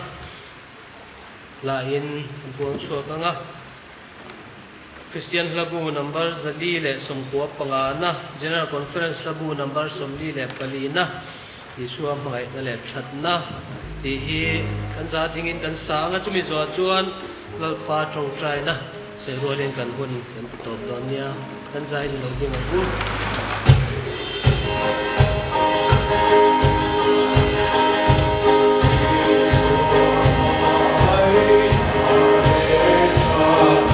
la in buang suwa ka nga Christian labu number zali le somkwa pangana General Conference labu number somli le palina isua mangai na le thatna ti hi kan sa tingin kan sa nga chumi zo chuan lalpa tong trai na se rolin kan hun kan top donia kan zai ni lo ding abu Oh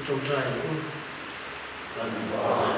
trong trai nữa còn